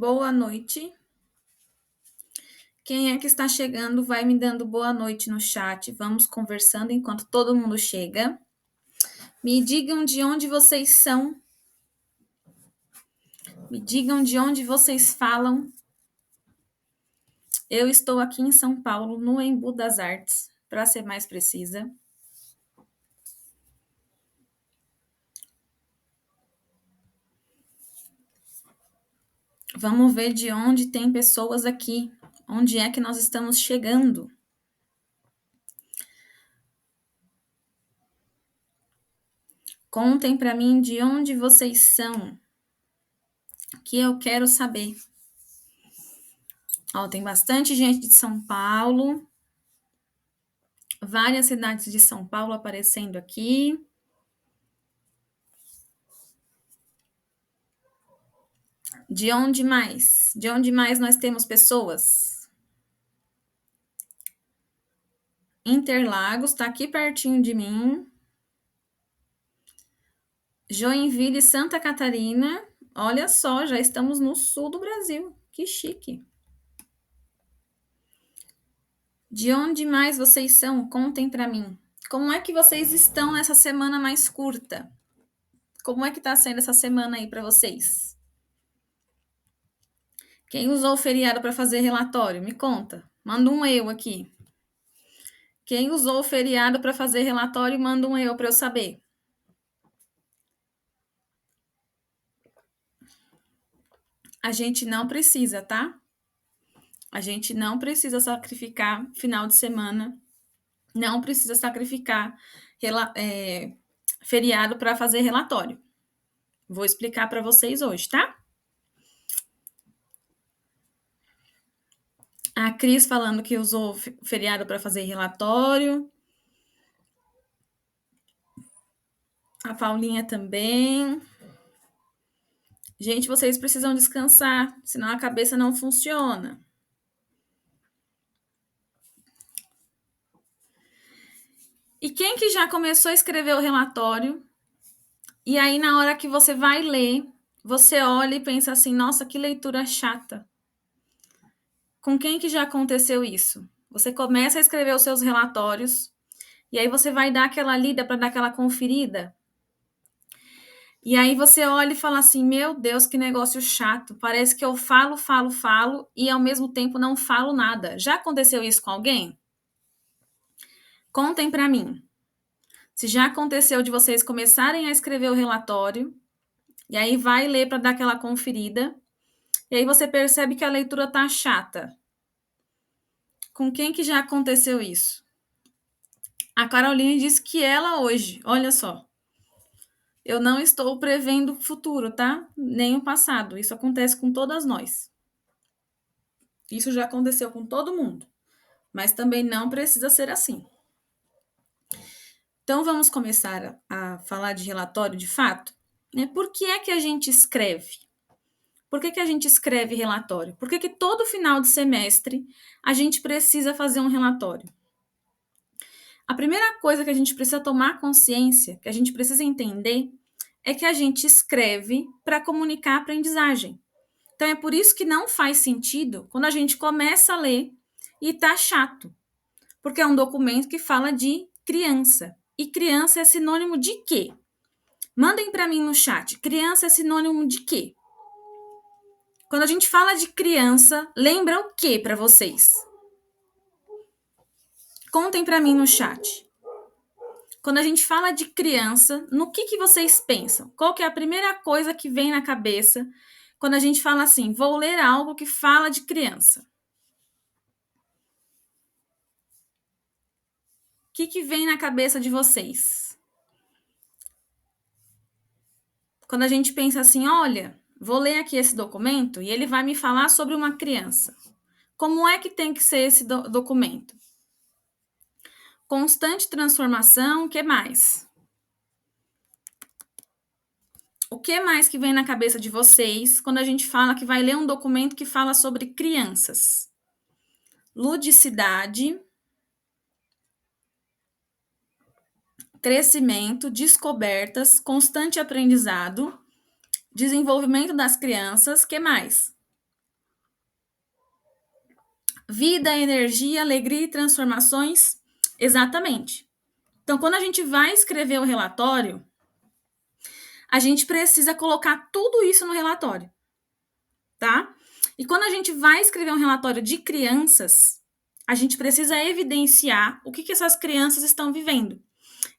boa noite. Quem é que está chegando, vai me dando boa noite no chat. Vamos conversando enquanto todo mundo chega. Me digam de onde vocês são. Me digam de onde vocês falam. Eu estou aqui em São Paulo, no Embu das Artes, para ser mais precisa. Vamos ver de onde tem pessoas aqui. Onde é que nós estamos chegando? Contem para mim de onde vocês são, que eu quero saber. Ó, tem bastante gente de São Paulo. Várias cidades de São Paulo aparecendo aqui. De onde mais? De onde mais nós temos pessoas? Interlagos, está aqui pertinho de mim. Joinville, Santa Catarina. Olha só, já estamos no sul do Brasil. Que chique. De onde mais vocês são? Contem para mim. Como é que vocês estão nessa semana mais curta? Como é que está sendo essa semana aí para vocês? Quem usou o feriado para fazer relatório? Me conta. Manda um eu aqui. Quem usou o feriado para fazer relatório, manda um eu para eu saber. A gente não precisa, tá? A gente não precisa sacrificar final de semana, não precisa sacrificar feriado para fazer relatório. Vou explicar para vocês hoje, tá? A Cris falando que usou feriado para fazer relatório. A Paulinha também. Gente, vocês precisam descansar, senão a cabeça não funciona. E quem que já começou a escrever o relatório? E aí, na hora que você vai ler, você olha e pensa assim, nossa, que leitura chata. Com quem que já aconteceu isso? Você começa a escrever os seus relatórios, e aí você vai dar aquela lida para dar aquela conferida. E aí você olha e fala assim, meu Deus, que negócio chato. Parece que eu falo, e ao mesmo tempo não falo nada. Já aconteceu isso com alguém? Contem para mim. Se já aconteceu de vocês começarem a escrever o relatório, e aí vai ler para dar aquela conferida, e aí você percebe que a leitura tá chata. Com quem que já aconteceu isso? A Caroline disse que ela hoje, olha só. Eu não estou prevendo o futuro, tá? Nem o passado. Isso acontece com todas nós. Isso já aconteceu com todo mundo. Mas também não precisa ser assim. Então, vamos começar a falar de relatório de fato? Por que é que a gente escreve? Por que a gente escreve relatório? Por que todo final de semestre a gente precisa fazer um relatório? A primeira coisa que a gente precisa tomar consciência, que a gente precisa entender, é que a gente escreve para comunicar a aprendizagem. Então, é por isso que não faz sentido quando a gente começa a ler e tá chato. Porque é um documento que fala de criança. E criança é sinônimo de quê? Mandem para mim no chat. Criança é sinônimo de quê? Quando a gente fala de criança, lembra o que para vocês? Contem para mim no chat. Quando a gente fala de criança, no que vocês pensam? Qual que é a primeira coisa que vem na cabeça quando a gente fala assim, vou ler algo que fala de criança? O que vem na cabeça de vocês? Quando a gente pensa assim, olha, vou ler aqui esse documento e ele vai me falar sobre uma criança. Como é que tem que ser esse documento? Constante transformação, o que mais? O que mais que vem na cabeça de vocês quando a gente fala que vai ler um documento que fala sobre crianças? Ludicidade, crescimento, descobertas, constante aprendizado, desenvolvimento das crianças, que mais? Vida, energia, alegria e transformações? Exatamente. Então, quando a gente vai escrever o relatório, a gente precisa colocar tudo isso no relatório, tá? E quando a gente vai escrever um relatório de crianças, a gente precisa evidenciar o que essas crianças estão vivendo.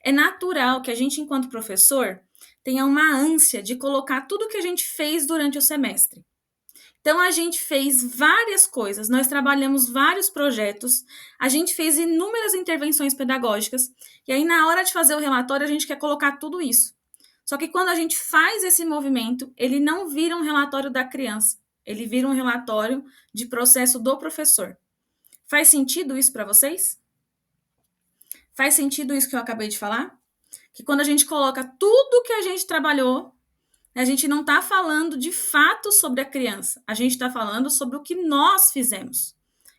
É natural que a gente, enquanto professor, tenha uma ânsia de colocar tudo que a gente fez durante o semestre. Então, a gente fez várias coisas, nós trabalhamos vários projetos, a gente fez inúmeras intervenções pedagógicas, e aí, na hora de fazer o relatório, a gente quer colocar tudo isso. Só que quando a gente faz esse movimento, ele não vira um relatório da criança, ele vira um relatório de processo do professor. Faz sentido isso para vocês? Faz sentido isso que eu acabei de falar? Que quando a gente coloca tudo que a gente trabalhou, a gente não está falando de fato sobre a criança, a gente está falando sobre o que nós fizemos.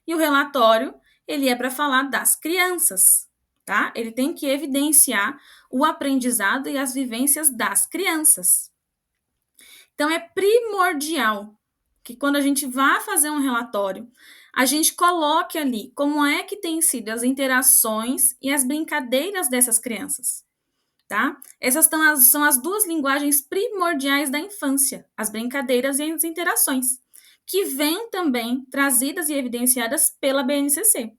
E o relatório, ele é para falar das crianças, tá? Ele tem que evidenciar o aprendizado e as vivências das crianças. Então, é primordial que quando a gente vá fazer um relatório, a gente coloque ali como é que tem sido as interações e as brincadeiras dessas crianças. Tá? Essas são as duas linguagens primordiais da infância, as brincadeiras e as interações, que vêm também trazidas e evidenciadas pela BNCC.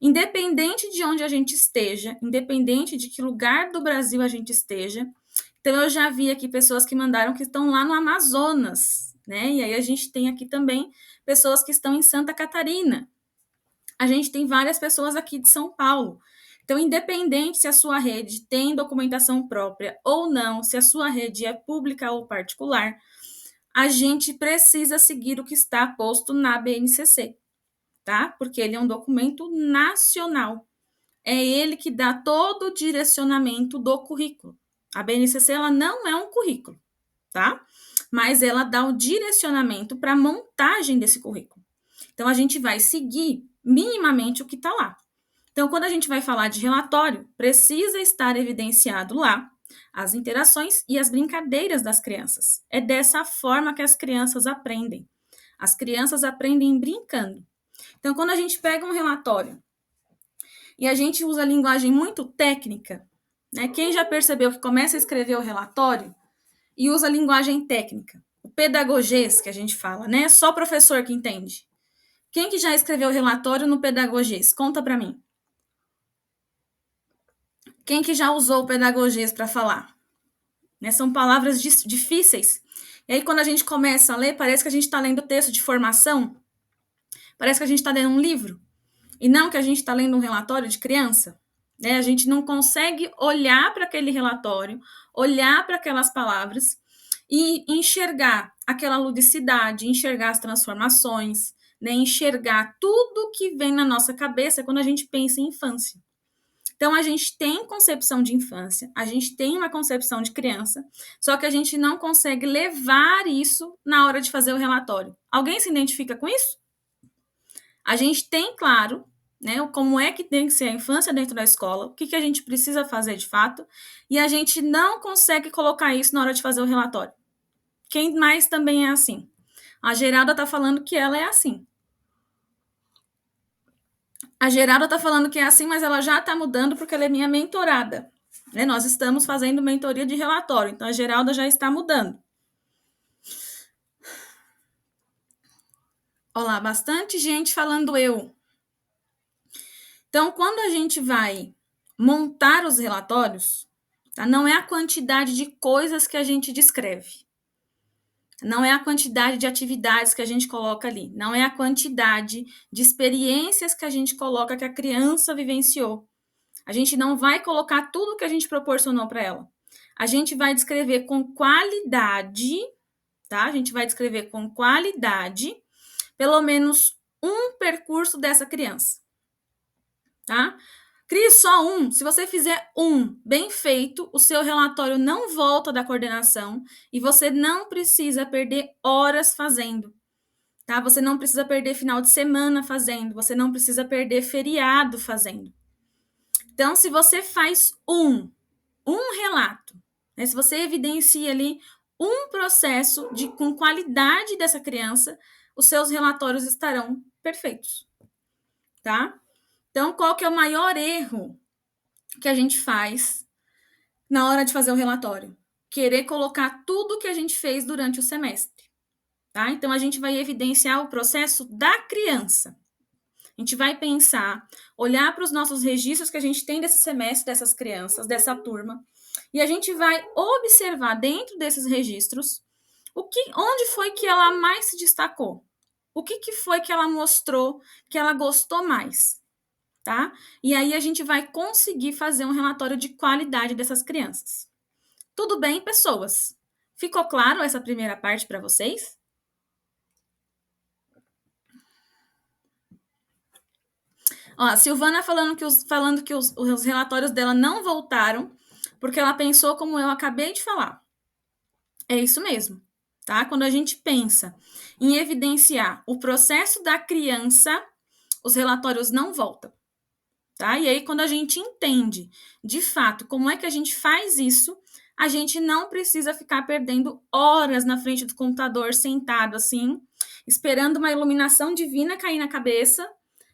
Independente de onde a gente esteja, independente de que lugar do Brasil a gente esteja, então eu já vi aqui pessoas que mandaram que estão lá no Amazonas, né? E aí a gente tem aqui também pessoas que estão em Santa Catarina. A gente tem várias pessoas aqui de São Paulo. Então, independente se a sua rede tem documentação própria ou não, se a sua rede é pública ou particular, a gente precisa seguir o que está posto na BNCC, tá? Porque ele é um documento nacional. É ele que dá todo o direcionamento do currículo. A BNCC, ela não é um currículo, tá? Mas ela dá o direcionamento para a montagem desse currículo. Então, a gente vai seguir minimamente o que está lá. Então, quando a gente vai falar de relatório, precisa estar evidenciado lá as interações e as brincadeiras das crianças. É dessa forma que as crianças aprendem. As crianças aprendem brincando. Então, quando a gente pega um relatório e a gente usa linguagem muito técnica, né? Quem já percebeu que começa a escrever o relatório e usa linguagem técnica? O pedagogês que a gente fala, né? Só o professor que entende. Quem que já escreveu o relatório no pedagogês? Conta para mim. Quem que já usou o pedagogês para falar? Né? São palavras difíceis. E aí, quando a gente começa a ler, parece que a gente está lendo texto de formação. Parece que a gente está lendo um livro. E não que a gente está lendo um relatório de criança. Né? A gente não consegue olhar para aquele relatório, olhar para aquelas palavras e enxergar aquela ludicidade, enxergar as transformações, né? Enxergar tudo que vem na nossa cabeça quando a gente pensa em infância. Então, a gente tem concepção de infância, a gente tem uma concepção de criança, só que a gente não consegue levar isso na hora de fazer o relatório. Alguém se identifica com isso? A gente tem, claro, né, como é que tem que ser a infância dentro da escola, o que a gente precisa fazer de fato, e a gente não consegue colocar isso na hora de fazer o relatório. Quem mais também é assim? A Geralda está falando que ela é assim. A Geralda está falando que é assim, mas ela já está mudando porque ela é minha mentorada. Né? Nós estamos fazendo mentoria de relatório, então a Geralda já está mudando. Olá, bastante gente falando eu. Então, quando a gente vai montar os relatórios, tá? Não é a quantidade de coisas que a gente descreve. Não é a quantidade de atividades que a gente coloca ali. Não é a quantidade de experiências que a gente coloca que a criança vivenciou. A gente não vai colocar tudo que a gente proporcionou para ela. A gente vai descrever com qualidade, tá? A gente vai descrever com qualidade pelo menos um percurso dessa criança, tá? Crie só um. Se você fizer um bem feito, o seu relatório não volta da coordenação e você não precisa perder horas fazendo, tá? Você não precisa perder final de semana fazendo, você não precisa perder feriado fazendo. Então, se você faz um relato, né? Se você evidencia ali um processo com qualidade dessa criança, os seus relatórios estarão perfeitos, tá? Então, qual que é o maior erro que a gente faz na hora de fazer o relatório? Querer colocar tudo que a gente fez durante o semestre, tá? Então, a gente vai evidenciar o processo da criança. A gente vai pensar, olhar para os nossos registros que a gente tem desse semestre, dessas crianças, dessa turma, e a gente vai observar dentro desses registros onde foi que ela mais se destacou, o que foi que ela mostrou que ela gostou mais, tá? E aí a gente vai conseguir fazer um relatório de qualidade dessas crianças. Tudo bem, pessoas? Ficou claro essa primeira parte para vocês? Ó, a Silvana falando que os relatórios dela não voltaram porque ela pensou como eu acabei de falar. É isso mesmo, tá? Quando a gente pensa em evidenciar o processo da criança, os relatórios não voltam, tá? E aí, quando a gente entende, de fato, como é que a gente faz isso, a gente não precisa ficar perdendo horas na frente do computador, sentado assim, esperando uma iluminação divina cair na cabeça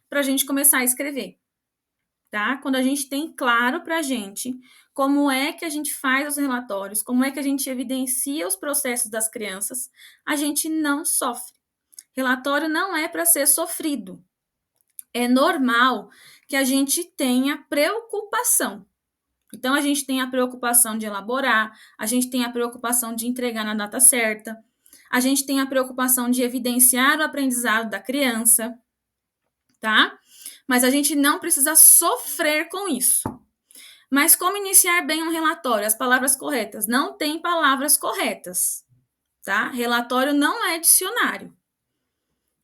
para a gente começar a escrever, tá? Quando a gente tem claro para a gente como é que a gente faz os relatórios, como é que a gente evidencia os processos das crianças, a gente não sofre. Relatório não é para ser sofrido. É normal que a gente tenha preocupação. Então, a gente tem a preocupação de elaborar, a gente tem a preocupação de entregar na data certa, a gente tem a preocupação de evidenciar o aprendizado da criança, tá? Mas a gente não precisa sofrer com isso. Mas como iniciar bem um relatório? As palavras corretas. Não tem palavras corretas, tá? Relatório não é dicionário.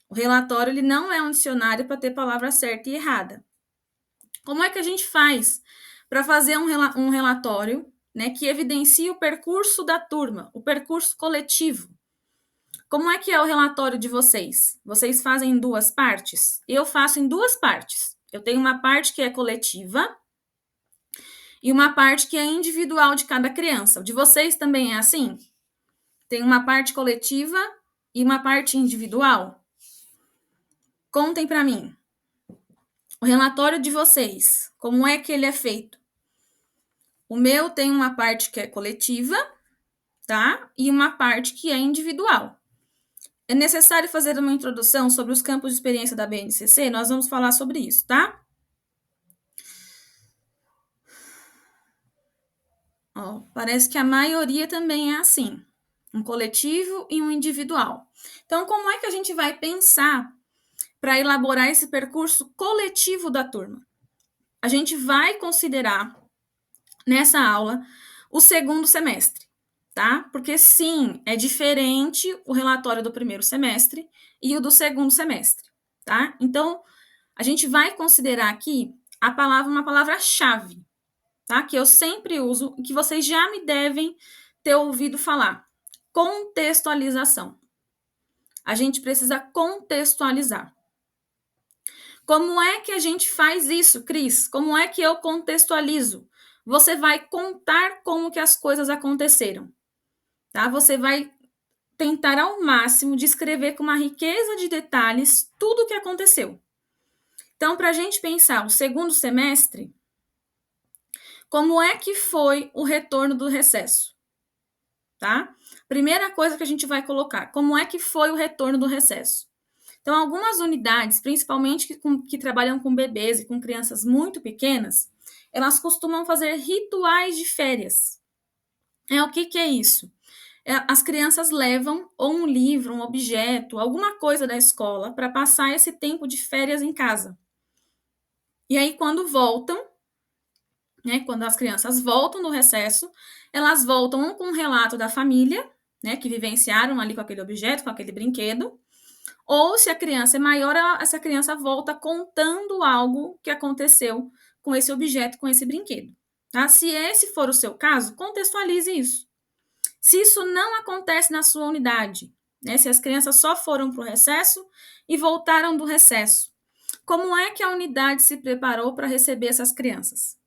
O relatório ele não é um dicionário para ter palavra certa e errada. Como é que a gente faz para fazer um relatório, né, que evidencie o percurso da turma, o percurso coletivo? Como é que é o relatório de vocês? Vocês fazem em duas partes? Eu faço em duas partes. Eu tenho uma parte que é coletiva e uma parte que é individual de cada criança. O de vocês também é assim? Tem uma parte coletiva e uma parte individual? Contem para mim. O relatório de vocês, como é que ele é feito? O meu tem uma parte que é coletiva, tá? E uma parte que é individual. É necessário fazer uma introdução sobre os campos de experiência da BNCC? Nós vamos falar sobre isso, tá? Ó, parece que a maioria também é assim. Um coletivo e um individual. Então, como é que a gente vai pensar para elaborar esse percurso coletivo da turma? A gente vai considerar nessa aula o segundo semestre, tá? Porque sim, é diferente o relatório do primeiro semestre e o do segundo semestre, tá? Então, a gente vai considerar aqui uma palavra-chave, tá? Que eu sempre uso e que vocês já me devem ter ouvido falar. Contextualização. A gente precisa contextualizar. Como é que a gente faz isso, Cris? Como é que eu contextualizo? Você vai contar como que as coisas aconteceram, tá? Você vai tentar ao máximo descrever com uma riqueza de detalhes tudo o que aconteceu. Então, para a gente pensar o segundo semestre, como é que foi o retorno do recesso, tá? Primeira coisa que a gente vai colocar, como é que foi o retorno do recesso? Então, algumas unidades, principalmente que trabalham com bebês e com crianças muito pequenas, elas costumam fazer rituais de férias. O que é isso? As crianças levam ou um livro, um objeto, alguma coisa da escola para passar esse tempo de férias em casa. E aí, quando voltam, né, quando as crianças voltam do recesso, elas voltam com um relato da família, né, que vivenciaram ali com aquele objeto, com aquele brinquedo, ou se a criança é maior, essa criança volta contando algo que aconteceu com esse objeto, com esse brinquedo. Tá? Se esse for o seu caso, contextualize isso. Se isso não acontece na sua unidade, né? Se as crianças só foram para o recesso e voltaram do recesso, como é que a unidade se preparou para receber essas crianças?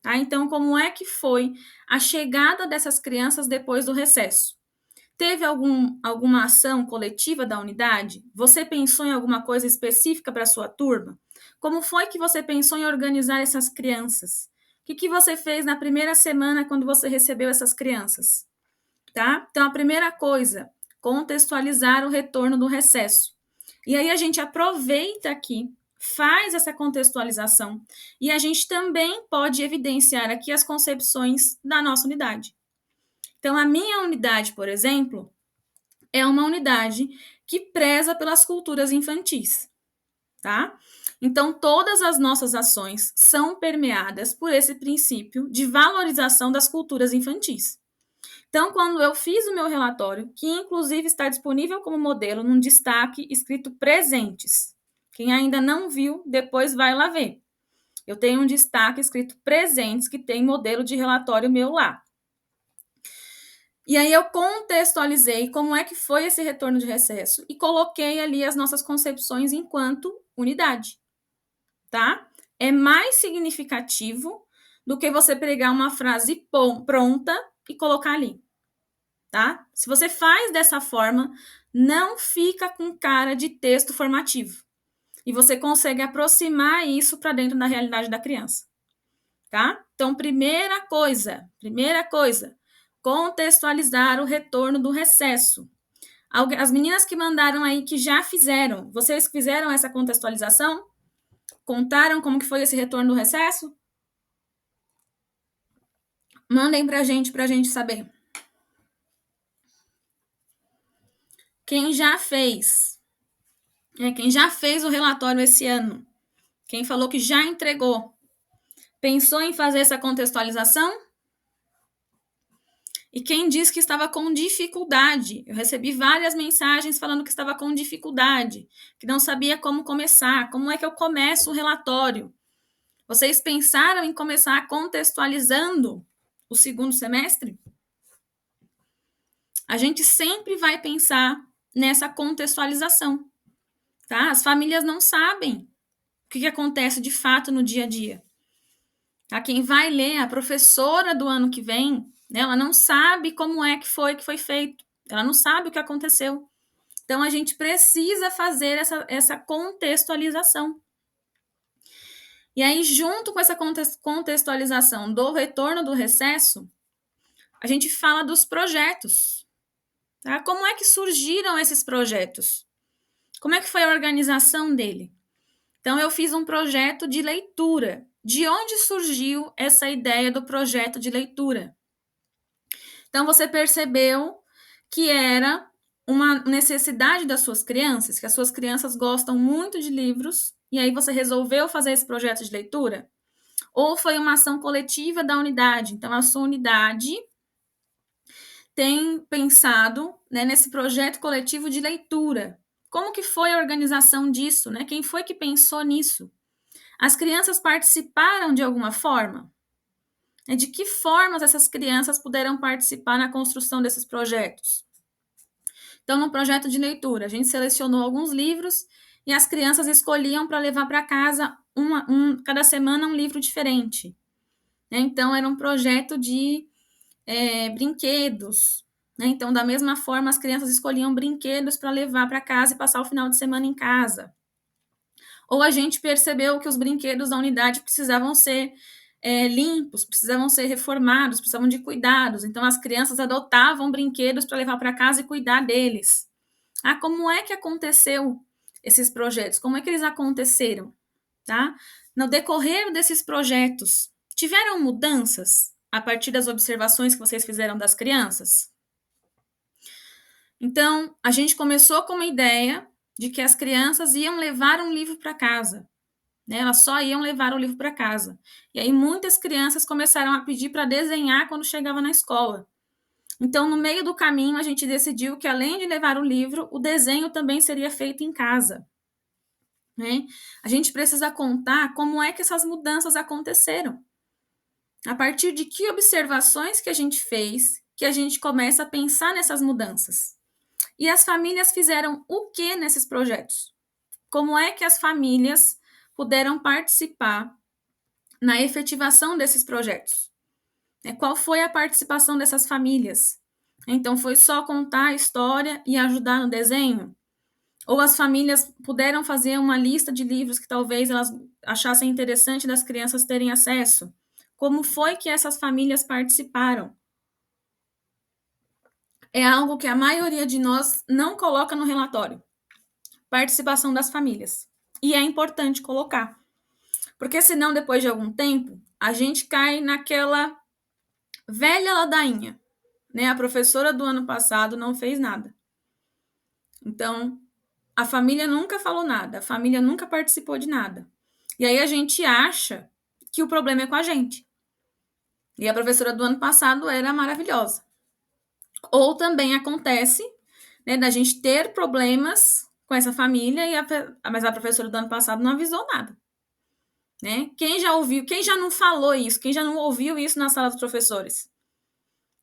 Tá? Então, como é que foi a chegada dessas crianças depois do recesso? Teve alguma ação coletiva da unidade? Você pensou em alguma coisa específica para a sua turma? Como foi que você pensou em organizar essas crianças? O que você fez na primeira semana quando você recebeu essas crianças? Tá? Então, a primeira coisa, contextualizar o retorno do recesso. E aí a gente aproveita aqui, faz essa contextualização e a gente também pode evidenciar aqui as concepções da nossa unidade. Então, a minha unidade, por exemplo, é uma unidade que preza pelas culturas infantis, tá? Então, todas as nossas ações são permeadas por esse princípio de valorização das culturas infantis. Então, quando eu fiz o meu relatório, que inclusive está disponível como modelo num destaque escrito presentes. Quem ainda não viu, depois vai lá ver. Eu tenho um destaque escrito presentes que tem modelo de relatório meu lá. E aí eu contextualizei como é que foi esse retorno de recesso e coloquei ali as nossas concepções enquanto unidade, tá? É mais significativo do que você pegar uma frase pronta e colocar ali, tá? Se você faz dessa forma, não fica com cara de texto formativo. E você consegue aproximar isso para dentro da realidade da criança, tá? Então, primeira coisa, contextualizar o retorno do recesso. As meninas que mandaram aí que já fizeram, vocês fizeram essa contextualização? Contaram como que foi esse retorno do recesso? Mandem pra gente saber. Quem já fez? Quem já fez o relatório esse ano? Quem falou que já entregou? Pensou em fazer essa contextualização? E quem disse que estava com dificuldade? Eu recebi várias mensagens falando que estava com dificuldade, que não sabia como começar, como é que eu começo o relatório. Vocês pensaram em começar contextualizando o segundo semestre? A gente sempre vai pensar nessa contextualização, tá? As famílias não sabem o que acontece de fato no dia a dia. Tá? Quem vai ler, a professora do ano que vem, né, ela não sabe como é que foi feito, ela não sabe o que aconteceu. Então, a gente precisa fazer essa contextualização. E aí, junto com essa contextualização do retorno do recesso, a gente fala dos projetos. Tá? Como é que surgiram esses projetos? Como é que foi a organização dele? Então, eu fiz um projeto de leitura. De onde surgiu essa ideia do projeto de leitura? Então, você percebeu que era uma necessidade das suas crianças, que as suas crianças gostam muito de livros, e aí você resolveu fazer esse projeto de leitura? Ou foi uma ação coletiva da unidade? Então, a sua unidade tem pensado, né, nesse projeto coletivo de leitura. Como que foi a organização disso? Né? Quem foi que pensou nisso? As crianças participaram de alguma forma? De que formas essas crianças puderam participar na construção desses projetos? Então, no projeto de leitura, a gente selecionou alguns livros e as crianças escolhiam para levar para casa cada semana um livro diferente. Então, era um projeto de brinquedos. Então, da mesma forma, as crianças escolhiam brinquedos para levar para casa e passar o final de semana em casa. Ou a gente percebeu que os brinquedos da unidade precisavam ser limpos, precisavam ser reformados, precisavam de cuidados. Então, as crianças adotavam brinquedos para levar para casa e cuidar deles. Como é que aconteceu esses projetos? Como é que eles aconteceram? Tá? No decorrer desses projetos, tiveram mudanças a partir das observações que vocês fizeram das crianças? Então, a gente começou com uma ideia de que as crianças iam levar um livro para casa. Elas só iam levar o livro para casa. E aí muitas crianças começaram a pedir para desenhar quando chegava na escola. Então, no meio do caminho, a gente decidiu que, além de levar o livro, o desenho também seria feito em casa. A gente precisa contar como é que essas mudanças aconteceram. A partir de que observações que a gente fez, que a gente começa a pensar nessas mudanças. E as famílias fizeram o que nesses projetos? Como é que as famílias puderam participar na efetivação desses projetos? Qual foi a participação dessas famílias? Então, foi só contar a história e ajudar no desenho? Ou as famílias puderam fazer uma lista de livros que talvez elas achassem interessante das crianças terem acesso? Como foi que essas famílias participaram? É algo que a maioria de nós não coloca no relatório. Participação das famílias. E é importante colocar. Porque senão, depois de algum tempo, a gente cai naquela velha ladainha, né? A professora do ano passado não fez nada. Então, a família nunca falou nada, a família nunca participou de nada. E aí a gente acha que o problema é com a gente. E a professora do ano passado era maravilhosa. Ou também acontece, né, da gente ter problemas com essa família, mas a professora do ano passado não avisou nada. Né? Quem já ouviu, quem já não falou isso, quem já não ouviu isso na sala dos professores?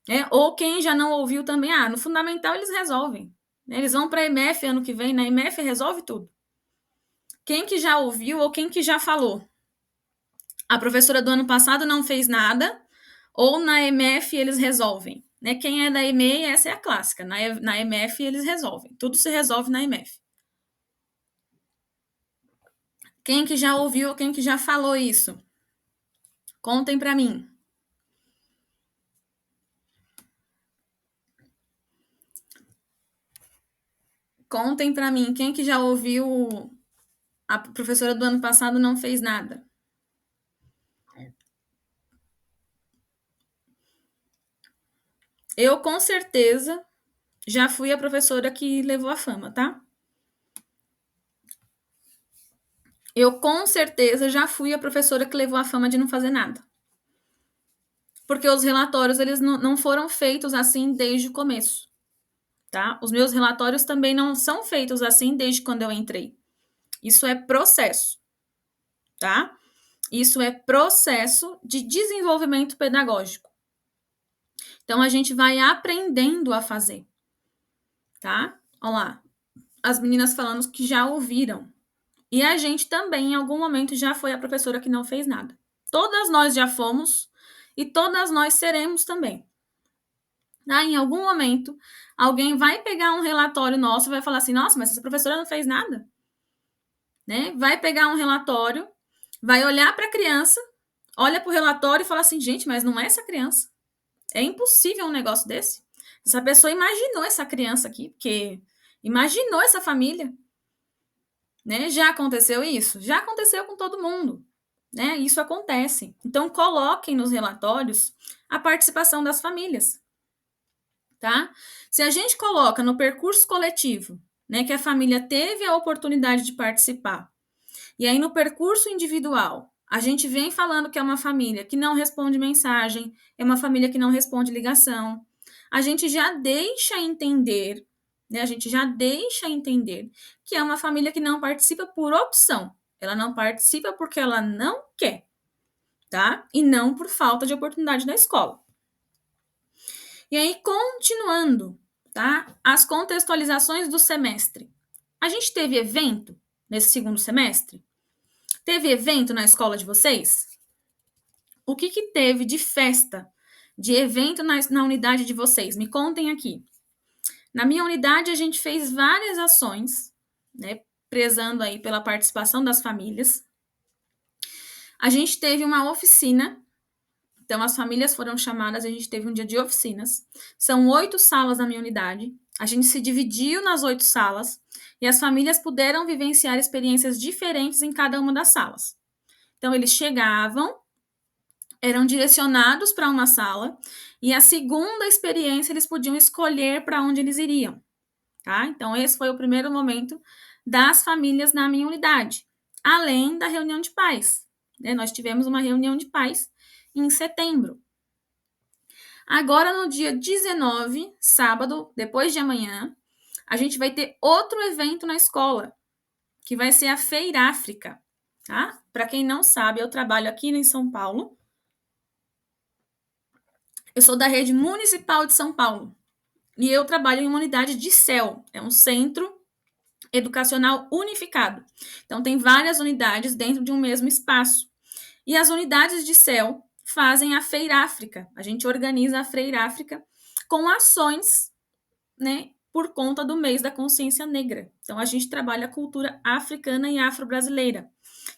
Né? Ou quem já não ouviu também, no fundamental eles resolvem. Né? Eles vão para a EMF ano que vem, na EMF resolve tudo. Quem que já ouviu ou quem que já falou? A professora do ano passado não fez nada, ou na EMF eles resolvem. Né? Quem é da EMEI, essa é a clássica. Na EMF eles resolvem. Tudo se resolve na EMF. Quem que já ouviu ou quem que já falou isso? Contem para mim. Contem para mim. Quem que já ouviu a professora do ano passado não fez nada? Eu, com certeza, já fui a professora que levou a fama, tá? Eu, com certeza, já fui a professora que levou a fama de não fazer nada. Porque os relatórios, eles não foram feitos assim desde o começo, tá? Os meus relatórios também não são feitos assim desde quando eu entrei. Isso é processo, tá? Isso é processo de desenvolvimento pedagógico. Então, a gente vai aprendendo a fazer, tá? Olha lá, as meninas falando que já ouviram. E a gente também, em algum momento, já foi a professora que não fez nada. Todas nós já fomos e todas nós seremos também. Em algum momento, alguém vai pegar um relatório nosso e vai falar assim, nossa, mas essa professora não fez nada. Né? Vai pegar um relatório, vai olhar para a criança, olha para o relatório e fala assim, gente, mas não é essa criança. É impossível um negócio desse. Essa pessoa imaginou essa criança aqui, porque imaginou essa família. Né? Já aconteceu isso? Já aconteceu com todo mundo. Né? Isso acontece. Então, coloquem nos relatórios a participação das famílias. Tá? Se a gente coloca no percurso coletivo, né, que a família teve a oportunidade de participar, e aí no percurso individual, a gente vem falando que é uma família que não responde mensagem, é uma família que não responde ligação, a gente já deixa entender, né, a gente já deixa entender que é uma família que não participa por opção, ela não participa porque ela não quer, tá? E não por falta de oportunidade na escola. E aí, continuando, tá? As contextualizações do semestre. A gente teve evento nesse segundo semestre? Teve evento na escola de vocês? O que teve de festa, de evento na unidade de vocês? Me contem aqui. Na minha unidade, a gente fez várias ações, né? Prezando aí pela participação das famílias. A gente teve uma oficina. Então, as famílias foram chamadas, a gente teve um dia de oficinas. São 8 salas na minha unidade. A gente se dividiu nas 8 salas e as famílias puderam vivenciar experiências diferentes em cada uma das salas. Então, eles chegavam, eram direcionados para uma sala e a segunda experiência eles podiam escolher para onde eles iriam. Tá? Então, esse foi o primeiro momento das famílias na minha unidade, além da reunião de pais. Né? Nós tivemos uma reunião de pais em setembro. Agora, no dia 19, sábado, depois de amanhã, a gente vai ter outro evento na escola, que vai ser a Feira África. Tá? Para quem não sabe, eu trabalho aqui em São Paulo. Eu sou da rede municipal de São Paulo. E eu trabalho em uma unidade de CEL, é um centro educacional unificado. Então, tem várias unidades dentro de um mesmo espaço. E as unidades de CEL fazem a Feira África. A gente organiza a Feira África com ações, né, por conta do mês da consciência negra. Então, a gente trabalha a cultura africana e afro-brasileira.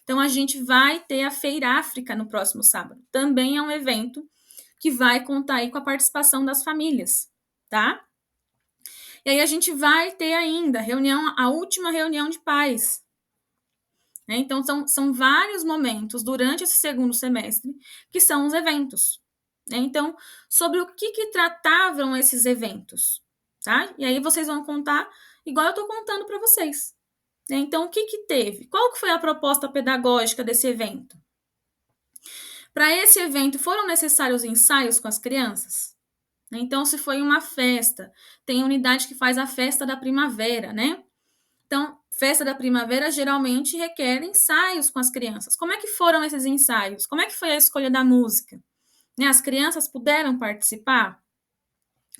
Então, a gente vai ter a Feira África no próximo sábado. Também é um evento que vai contar aí com a participação das famílias, tá? E aí a gente vai ter ainda a última reunião de pais. Né? Então, são vários momentos durante esse segundo semestre que são os eventos. Né? Então, sobre o que tratavam esses eventos, tá? E aí vocês vão contar igual eu estou contando para vocês. Né? Então, o que teve? Qual que foi a proposta pedagógica desse evento? Para esse evento, foram necessários ensaios com as crianças? Então, se foi uma festa, tem unidade que faz a festa da primavera, né? Então, festa da primavera geralmente requer ensaios com as crianças. Como é que foram esses ensaios? Como é que foi a escolha da música? Né? As crianças puderam participar?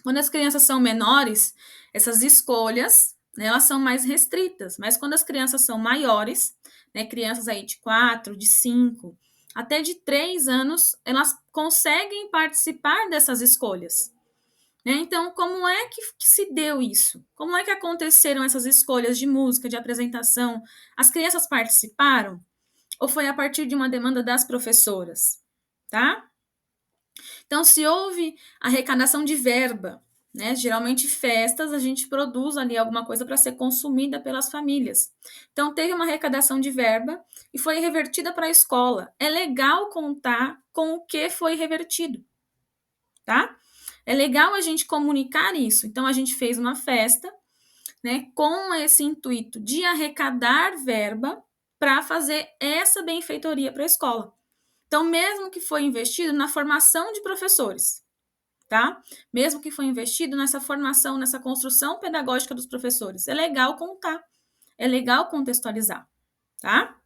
Quando as crianças são menores, essas escolhas, né, elas são mais restritas. Mas quando as crianças são maiores, né, crianças aí de 4, de 5, até de 3 anos, elas conseguem participar dessas escolhas. Né? Então, como é que se deu isso? Como é que aconteceram essas escolhas de música, de apresentação? As crianças participaram? Ou foi a partir de uma demanda das professoras? Tá? Então, se houve arrecadação de verba, né? Geralmente festas a gente produz ali alguma coisa para ser consumida pelas famílias. Então, teve uma arrecadação de verba e foi revertida para a escola. É legal contar com o que foi revertido, tá? É legal a gente comunicar isso. Então, a gente fez uma festa, né, com esse intuito de arrecadar verba para fazer essa benfeitoria para a escola. Então, mesmo que foi investido na formação de professores, tá? Mesmo que foi investido nessa formação, nessa construção pedagógica dos professores, é legal contar, é legal contextualizar, tá?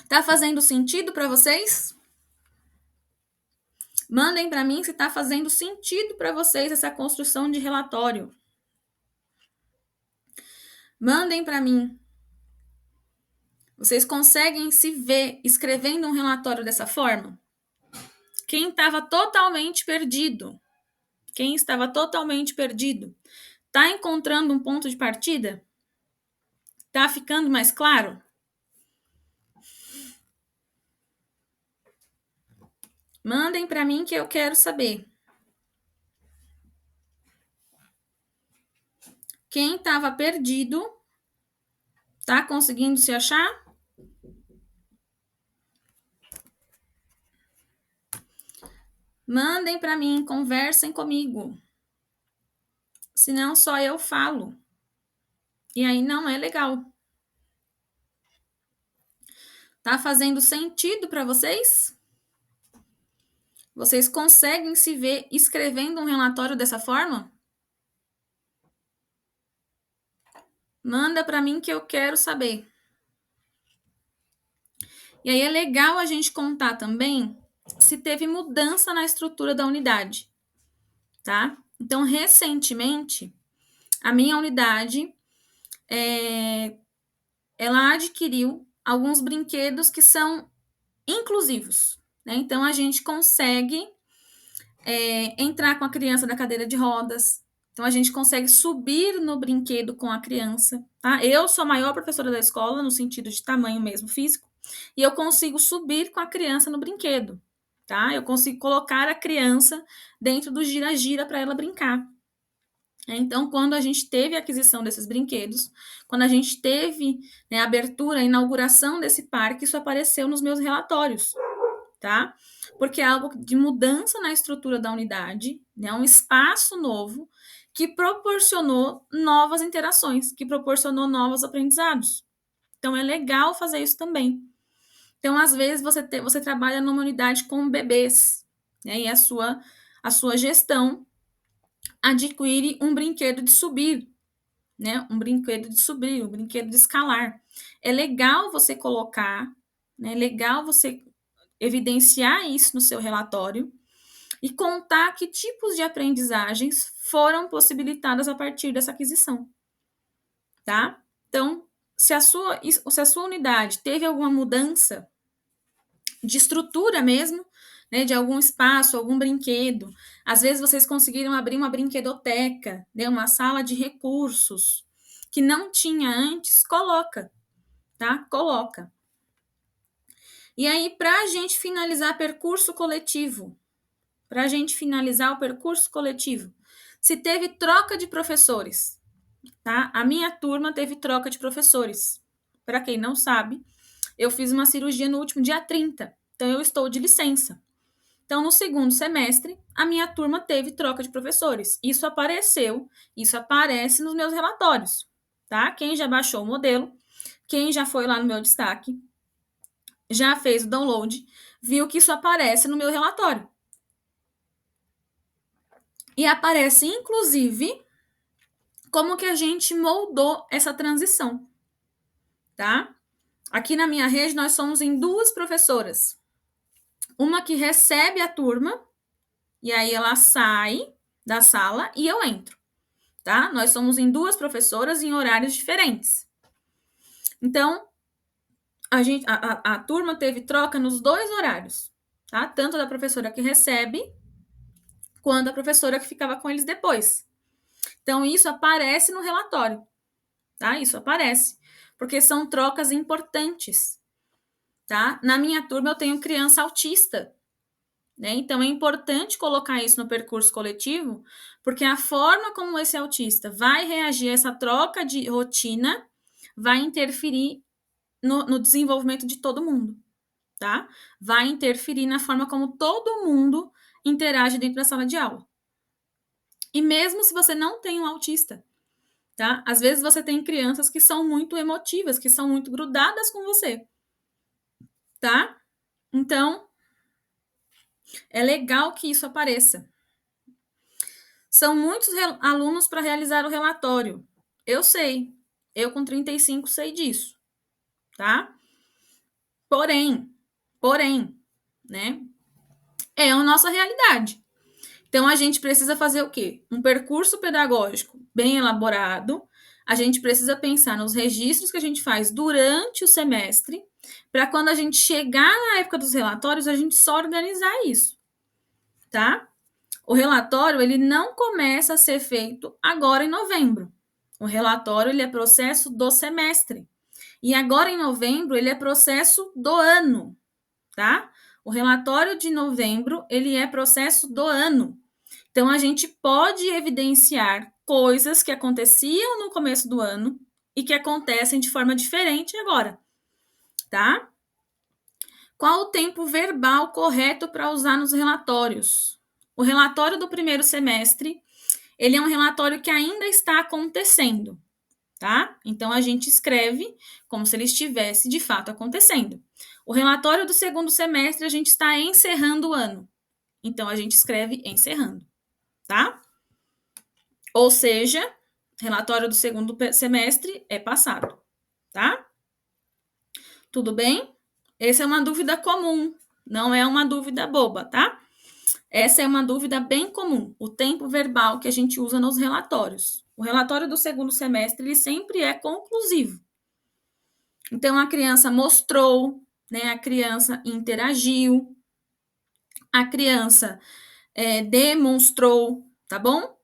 Tá fazendo sentido para vocês? Mandem para mim se está fazendo sentido para vocês essa construção de relatório. Mandem para mim. Vocês conseguem se ver escrevendo um relatório dessa forma? Quem estava totalmente perdido? Quem estava totalmente perdido? Tá encontrando um ponto de partida? Tá ficando mais claro? Mandem para mim que eu quero saber. Quem estava perdido, tá conseguindo se achar? Mandem para mim, conversem comigo. Senão só eu falo. E aí não é legal. Tá fazendo sentido para vocês? Vocês conseguem se ver escrevendo um relatório dessa forma? Manda para mim que eu quero saber. E aí é legal a gente contar também se teve mudança na estrutura da unidade, tá? Então, recentemente, a minha unidade, ela adquiriu alguns brinquedos que são inclusivos, né? Então, a gente consegue entrar com a criança da cadeira de rodas. Então, a gente consegue subir no brinquedo com a criança, tá? Eu sou a maior professora da escola, no sentido de tamanho mesmo físico, e eu consigo subir com a criança no brinquedo, tá? Eu consigo colocar a criança dentro do gira-gira para ela brincar. Então, quando a gente teve a aquisição desses brinquedos, quando a gente teve, né, a abertura, a inauguração desse parque, isso apareceu nos meus relatórios, tá? Porque é algo de mudança na estrutura da unidade, né? Um espaço novo que proporcionou novas interações, que proporcionou novos aprendizados. Então, é legal fazer isso também. Então, às vezes, você trabalha numa unidade com bebês, né? E a sua gestão adquire um brinquedo de subir, né? Um brinquedo de subir, um brinquedo de escalar. É legal você colocar, né? É legal você evidenciar isso no seu relatório e contar que tipos de aprendizagens foram possibilitadas a partir dessa aquisição, tá? Então, se a sua unidade teve alguma mudança de estrutura mesmo, né, de algum espaço, algum brinquedo. Às vezes vocês conseguiram abrir uma brinquedoteca, né, uma sala de recursos que não tinha antes, coloca, tá? Coloca. E aí, para a gente finalizar percurso coletivo, para a gente finalizar o percurso coletivo, se teve troca de professores, tá? A minha turma teve troca de professores. Para quem não sabe, eu fiz uma cirurgia no último dia 30, então eu estou de licença. Então, no segundo semestre, a minha turma teve troca de professores. Isso aparece nos meus relatórios, tá? Quem já baixou o modelo, quem já foi lá no meu destaque, já fez o download, viu que isso aparece no meu relatório. E aparece, inclusive, como que a gente moldou essa transição, tá? Aqui na minha rede, nós somos em 2 professoras. Uma que recebe a turma, e aí ela sai da sala e eu entro, tá? Nós somos em 2 professoras em horários diferentes. Então, a turma teve troca nos 2 horários, tá? Tanto da professora que recebe, quanto da professora que ficava com eles depois. Então, isso aparece no relatório, tá? Isso aparece, porque são trocas importantes, tá? Na minha turma, eu tenho criança autista, né? Então, é importante colocar isso no percurso coletivo, porque a forma como esse autista vai reagir a essa troca de rotina vai interferir no desenvolvimento de todo mundo, tá? Vai interferir na forma como todo mundo interage dentro da sala de aula. E mesmo se você não tem um autista, tá? Às vezes você tem crianças que são muito emotivas, que são muito grudadas com você, tá? Então, é legal que isso apareça. São muitos alunos para realizar o relatório. Eu sei. Eu com 35 sei disso, tá? Porém, né? É a nossa realidade. Então, a gente precisa fazer o quê? Um percurso pedagógico bem elaborado. A gente precisa pensar nos registros que a gente faz durante o semestre, para quando a gente chegar na época dos relatórios, a gente só organizar isso, tá? O relatório, ele não começa a ser feito agora em novembro. O relatório, ele é processo do semestre. E agora em novembro, ele é processo do ano, tá? O relatório de novembro, ele é processo do ano. Então, a gente pode evidenciar coisas que aconteciam no começo do ano e que acontecem de forma diferente agora, tá? Qual o tempo verbal correto para usar nos relatórios? O relatório do primeiro semestre, ele é um relatório que ainda está acontecendo, tá? Então, a gente escreve como se ele estivesse de fato acontecendo. O relatório do segundo semestre, a gente está encerrando o ano. Então, a gente escreve encerrando, tá? Ou seja, relatório do segundo semestre é passado, tá? Tudo bem? Essa é uma dúvida comum, não é uma dúvida boba, tá? Essa é uma dúvida bem comum, o tempo verbal que a gente usa nos relatórios. O relatório do segundo semestre, ele sempre é conclusivo. Então, a criança mostrou, né? A criança interagiu, a criança demonstrou, tá bom?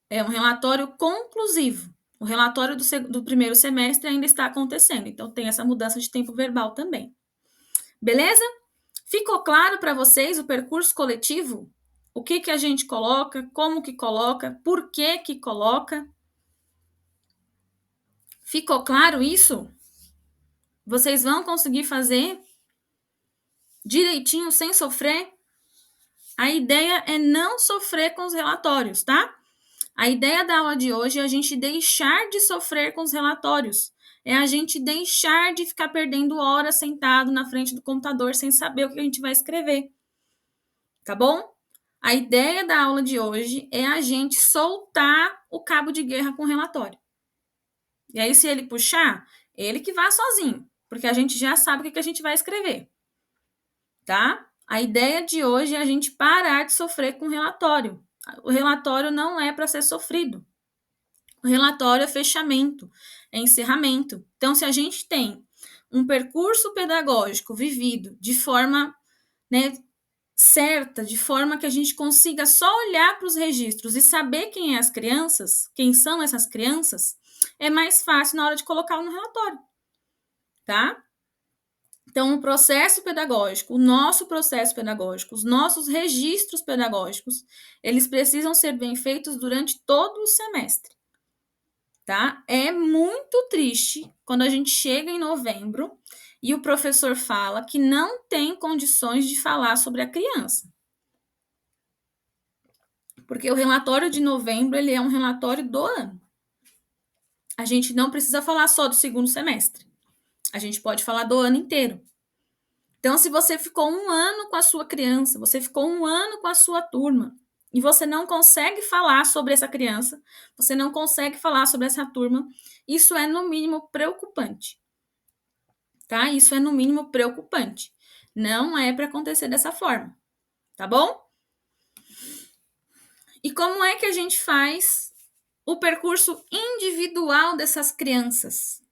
É um relatório conclusivo. O relatório do primeiro semestre ainda está acontecendo, então tem essa mudança de tempo verbal também. Beleza? Ficou claro para vocês o percurso coletivo? O que a gente coloca, como que coloca, por que coloca? Ficou claro isso? Vocês vão conseguir fazer direitinho, sem sofrer? A ideia é não sofrer com os relatórios, tá? A ideia da aula de hoje é a gente deixar de sofrer com os relatórios. É a gente deixar de ficar perdendo horas sentado na frente do computador sem saber o que a gente vai escrever. Tá bom? A ideia da aula de hoje é a gente soltar o cabo de guerra com o relatório. E aí, se ele puxar, ele que vá sozinho, porque a gente já sabe o que a gente vai escrever. Tá? A ideia de hoje é a gente parar de sofrer com o relatório. O relatório não é para ser sofrido. O relatório é fechamento, é encerramento. Então, se a gente tem um percurso pedagógico vivido de forma, né, certa, de forma que a gente consiga só olhar para os registros e saber quem é as crianças, quem são essas crianças, é mais fácil na hora de colocá-lo no relatório, tá? Então, o processo pedagógico, o nosso processo pedagógico, os nossos registros pedagógicos, eles precisam ser bem feitos durante todo o semestre, tá? É muito triste quando a gente chega em novembro e o professor fala que não tem condições de falar sobre a criança. Porque o relatório de novembro, ele é um relatório do ano. A gente não precisa falar só do segundo semestre. A gente pode falar do ano inteiro. Então, se você ficou um ano com a sua criança, você ficou um ano com a sua turma, e você não consegue falar sobre essa criança, você não consegue falar sobre essa turma, isso é, no mínimo, preocupante. Tá? Isso é, no mínimo, preocupante. Não é para acontecer dessa forma. Tá bom? E como é que a gente faz o percurso individual dessas crianças?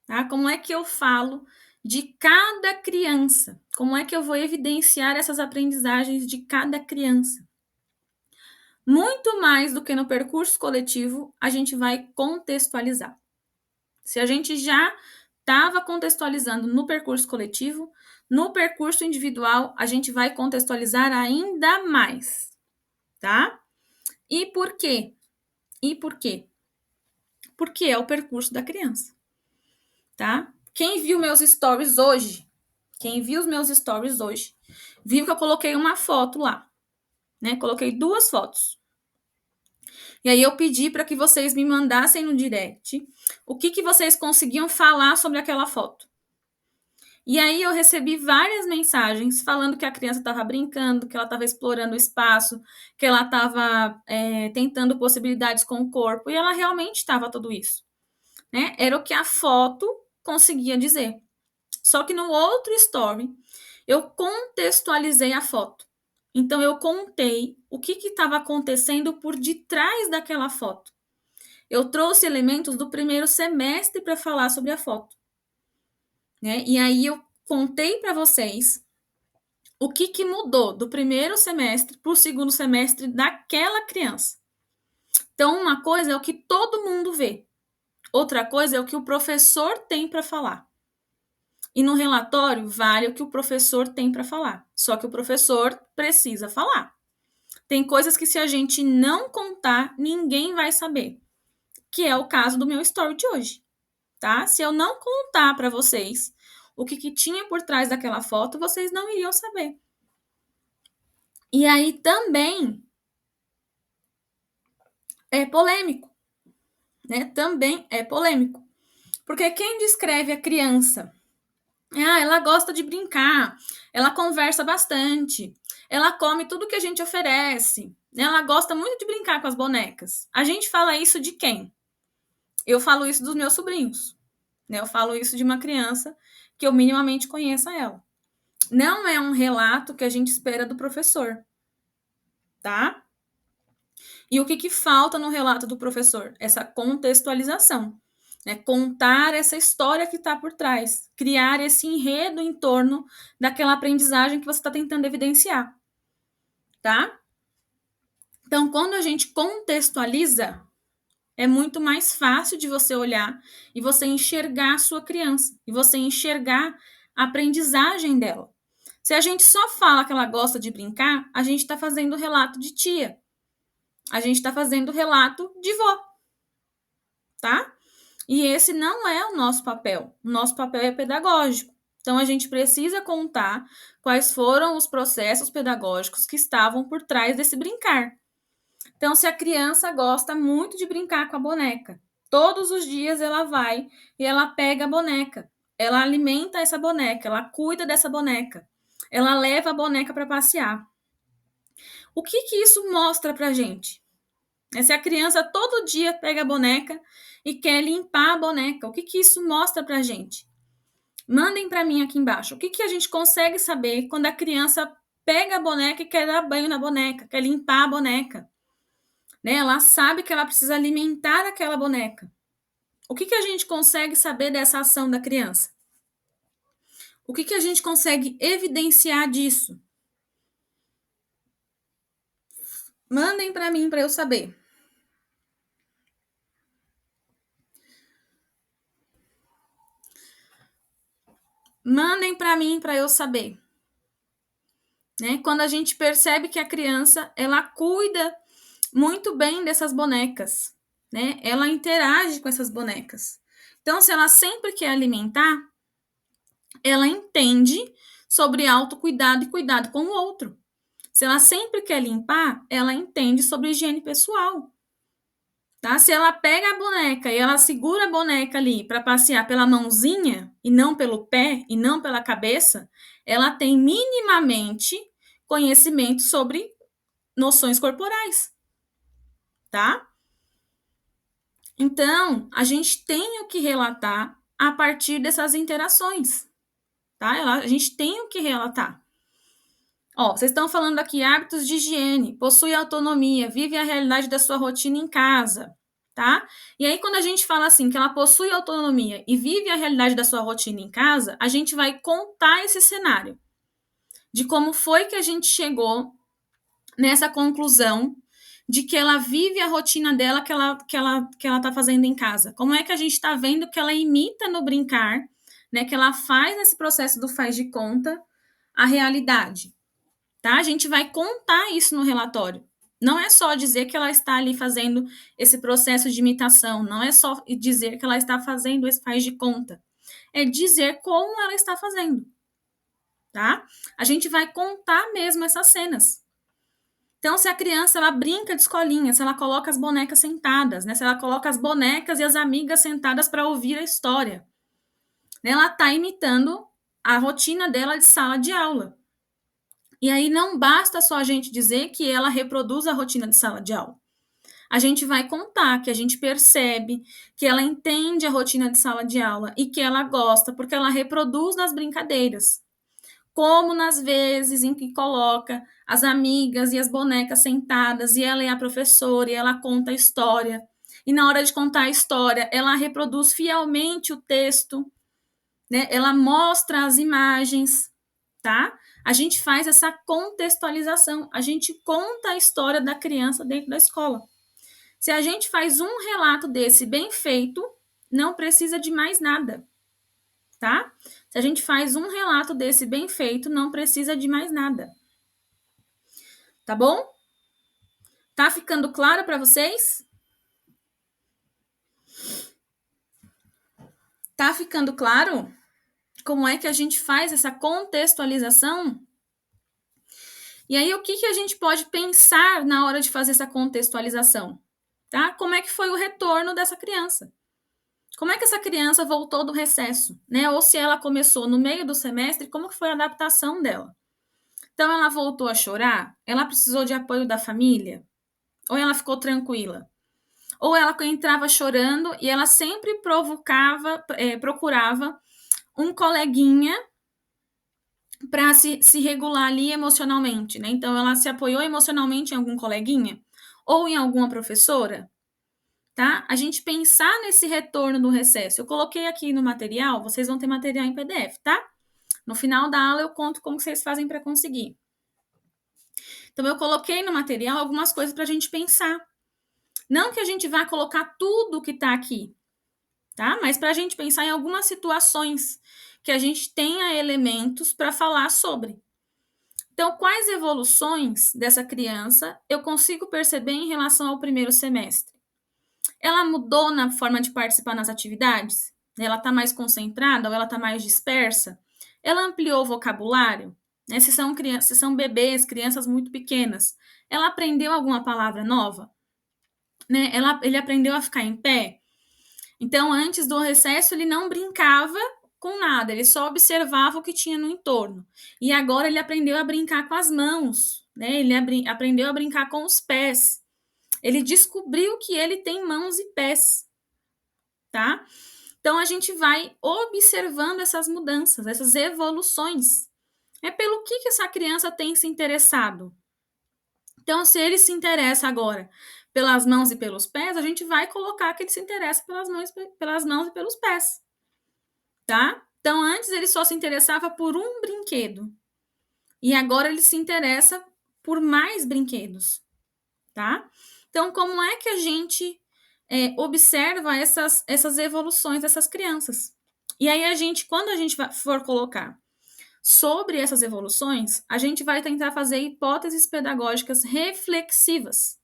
Tá? Como é que eu falo de cada criança? Como é que eu vou evidenciar essas aprendizagens de cada criança? Muito mais do que no percurso coletivo, a gente vai contextualizar. Se a gente já estava contextualizando no percurso coletivo, no percurso individual, a gente vai contextualizar ainda mais, tá? E por quê? E por quê? Porque é o percurso da criança, tá? Quem viu meus stories hoje, viu que eu coloquei uma foto lá, né? Coloquei 2 fotos. E aí eu pedi para que vocês me mandassem no direct o que vocês conseguiam falar sobre aquela foto. E aí eu recebi várias mensagens falando que a criança estava brincando, que ela estava explorando o espaço, que ela estava tentando possibilidades com o corpo, e ela realmente estava tudo isso, né? Era o que a foto conseguia dizer. Só que no outro story, eu contextualizei a foto. Então, eu contei o que estava acontecendo por detrás daquela foto. Eu trouxe elementos do primeiro semestre para falar sobre a foto, né? E aí eu contei para vocês o que mudou do primeiro semestre para o segundo semestre daquela criança. Então, uma coisa é o que todo mundo vê, outra coisa é o que o professor tem para falar. E no relatório, vale o que o professor tem para falar. Só que o professor precisa falar. Tem coisas que, se a gente não contar, ninguém vai saber. Que é o caso do meu story de hoje, tá? Se eu não contar para vocês o que tinha por trás daquela foto, vocês não iriam saber. E aí também é polêmico, né? Também é polêmico. Porque quem descreve a criança? Ela gosta de brincar, ela conversa bastante, ela come tudo que a gente oferece, ela gosta muito de brincar com as bonecas. A gente fala isso de quem? Eu falo isso dos meus sobrinhos, né? Eu falo isso de uma criança que eu minimamente conheça ela. Não é um relato que a gente espera do professor, tá? E o que falta no relato do professor? Essa contextualização. Né? Contar essa história que está por trás, criar esse enredo em torno daquela aprendizagem que você está tentando evidenciar, tá? Então, quando a gente contextualiza, é muito mais fácil de você olhar e você enxergar a sua criança, e você enxergar a aprendizagem dela. Se a gente só fala que ela gosta de brincar, a gente está fazendo relato de tia, a gente está fazendo relato de vó, tá? E esse não é o nosso papel. O nosso papel é pedagógico. Então, a gente precisa contar quais foram os processos pedagógicos que estavam por trás desse brincar. Então, se a criança gosta muito de brincar com a boneca, todos os dias ela vai e ela pega a boneca, ela alimenta essa boneca, ela cuida dessa boneca, ela leva a boneca para passear. O que isso mostra para a gente? Se a criança todo dia pega a boneca e quer limpar a boneca, o que isso mostra pra gente? Mandem para mim aqui embaixo. O que a gente consegue saber quando a criança pega a boneca e quer dar banho na boneca, quer limpar a boneca? Né? Ela sabe que ela precisa alimentar aquela boneca. O que a gente consegue saber dessa ação da criança? O que a gente consegue evidenciar disso? Mandem para mim para eu saber. Mandem para mim para eu saber. Né? Quando a gente percebe que a criança, ela cuida muito bem dessas bonecas, né? Ela interage com essas bonecas. Então, se ela sempre quer alimentar, ela entende sobre autocuidado e cuidado com o outro. Se ela sempre quer limpar, ela entende sobre higiene pessoal. Tá? Se ela pega a boneca e ela segura a boneca ali para passear pela mãozinha e não pelo pé e não pela cabeça, ela tem minimamente conhecimento sobre noções corporais, tá? Então, a gente tem o que relatar a partir dessas interações, tá? A gente tem o que relatar. Ó, vocês estão falando aqui hábitos de higiene, possui autonomia, vive a realidade da sua rotina em casa, tá? E aí, quando a gente fala assim, que ela possui autonomia e vive a realidade da sua rotina em casa, a gente vai contar esse cenário de como foi que a gente chegou nessa conclusão de que ela vive a rotina dela que ela tá fazendo em casa. Como é que a gente está vendo que ela imita no brincar, né? Que ela faz nesse processo do faz de conta a realidade, tá? A gente vai contar isso no relatório. Não é só dizer que ela está ali fazendo esse processo de imitação, não é só dizer que ela está fazendo esse faz de conta. É dizer como ela está fazendo, tá? A gente vai contar mesmo essas cenas. Então, se a criança ela brinca de escolinha, se ela coloca as bonecas sentadas, né? Se ela coloca as bonecas e as amigas sentadas para ouvir a história, né? Ela está imitando a rotina dela de sala de aula. E aí não basta só a gente dizer que ela reproduz a rotina de sala de aula. A gente vai contar que a gente percebe que ela entende a rotina de sala de aula e que ela gosta porque ela reproduz nas brincadeiras. Como nas vezes em que coloca as amigas e as bonecas sentadas e ela é a professora e ela conta a história. E na hora de contar a história, ela reproduz fielmente o texto, né? Ela mostra as imagens, tá? A gente faz essa contextualização, a gente conta a história da criança dentro da escola. Se a gente faz um relato desse bem feito, não precisa de mais nada, tá? Se a gente faz um relato desse bem feito, não precisa de mais nada. Tá bom? Tá ficando claro para vocês? Tá ficando claro como é que a gente faz essa contextualização? E aí, o que a gente pode pensar na hora de fazer essa contextualização? Tá? Como é que foi o retorno dessa criança? Como é que essa criança voltou do recesso? Né? Ou se ela começou no meio do semestre, como que foi a adaptação dela? Então, ela voltou a chorar? Ela precisou de apoio da família? Ou ela ficou tranquila? Ou ela entrava chorando e ela sempre procurava um coleguinha para se regular ali emocionalmente, né? Então, ela se apoiou emocionalmente em algum coleguinha ou em alguma professora, tá? A gente pensar nesse retorno do recesso. Eu coloquei aqui no material, vocês vão ter material em PDF, tá? No final da aula eu conto como vocês fazem para conseguir. Então, eu coloquei no material algumas coisas para a gente pensar. Não que a gente vá colocar tudo que está aqui, tá? Mas para a gente pensar em algumas situações que a gente tenha elementos para falar sobre. Então, quais evoluções dessa criança eu consigo perceber em relação ao primeiro semestre? Ela mudou na forma de participar nas atividades? Ela está mais concentrada ou ela está mais dispersa? Ela ampliou o vocabulário? Né? Se são bebês, crianças muito pequenas, ela aprendeu alguma palavra nova? Né? Ele aprendeu a ficar em pé? Então, antes do recesso, ele não brincava com nada, ele só observava o que tinha no entorno. E agora ele aprendeu a brincar com as mãos, né? Ele aprendeu a brincar com os pés. Ele descobriu que ele tem mãos e pés, tá? Então, a gente vai observando essas mudanças, essas evoluções. É pelo que essa criança tem se interessado. Então, se ele se interessa agora pelas mãos e pelos pés, a gente vai colocar que ele se interessa pelas mãos e pelos pés, tá? Então, antes ele só se interessava por um brinquedo. E agora ele se interessa por mais brinquedos, tá? Então, como é que a gente observa essas evoluções dessas crianças? E aí, quando a gente for colocar sobre essas evoluções, a gente vai tentar fazer hipóteses pedagógicas reflexivas,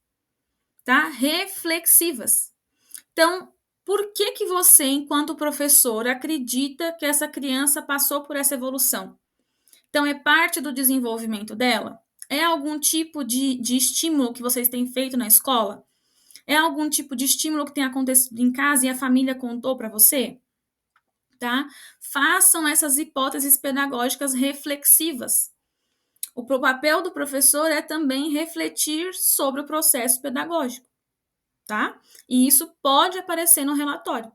tá? Reflexivas. Então, por que que você, enquanto professor, acredita que essa criança passou por essa evolução? Então, é parte do desenvolvimento dela? É algum tipo de estímulo que vocês têm feito na escola? É algum tipo de estímulo que tem acontecido em casa e a família contou para você? Tá? Façam essas hipóteses pedagógicas reflexivas. O papel do professor é também refletir sobre o processo pedagógico, tá? E isso pode aparecer no relatório,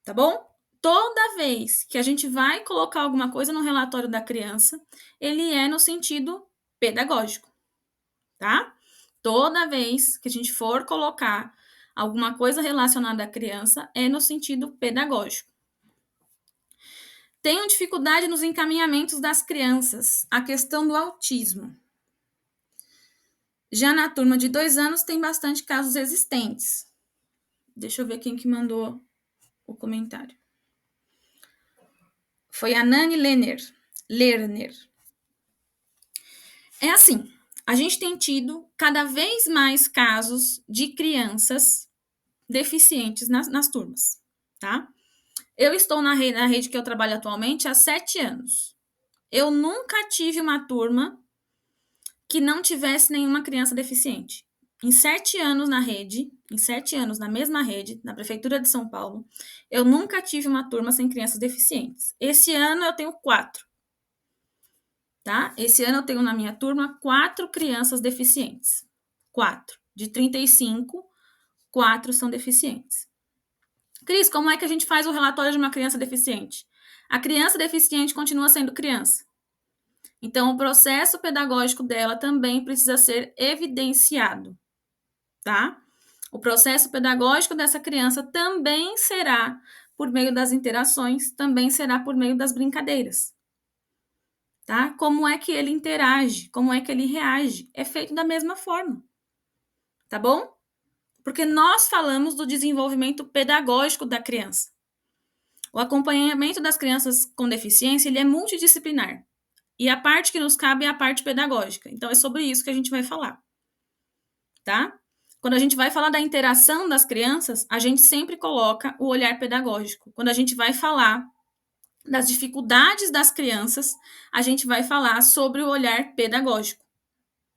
tá bom? Toda vez que a gente vai colocar alguma coisa no relatório da criança, ele é no sentido pedagógico, tá? Toda vez que a gente for colocar alguma coisa relacionada à criança, é no sentido pedagógico. Tenho dificuldade nos encaminhamentos das crianças, a questão do autismo. Já na turma de 2 anos, tem bastante casos existentes. Deixa eu ver quem que mandou o comentário. Foi a Nani Lerner. É assim, a gente tem tido cada vez mais casos de crianças deficientes nas turmas, tá? Eu estou na rede que eu trabalho atualmente há 7 anos. Eu nunca tive uma turma que não tivesse nenhuma criança deficiente. Em 7 anos na rede, em 7 anos na mesma rede, na Prefeitura de São Paulo, eu nunca tive uma turma sem crianças deficientes. Esse ano eu tenho 4. Tá? Esse ano eu tenho na minha turma 4 crianças deficientes. 4. De 35, 4 são deficientes. Cris, como é que a gente faz o relatório de uma criança deficiente? A criança deficiente continua sendo criança. Então, o processo pedagógico dela também precisa ser evidenciado, tá? O processo pedagógico dessa criança também será por meio das interações, também será por meio das brincadeiras, tá? Como é que ele interage, como é que ele reage, é feito da mesma forma, tá bom? Porque nós falamos do desenvolvimento pedagógico da criança. O acompanhamento das crianças com deficiência, ele é multidisciplinar. E a parte que nos cabe é a parte pedagógica. Então, é sobre isso que a gente vai falar, tá? Quando a gente vai falar da interação das crianças, a gente sempre coloca o olhar pedagógico. Quando a gente vai falar das dificuldades das crianças, a gente vai falar sobre o olhar pedagógico,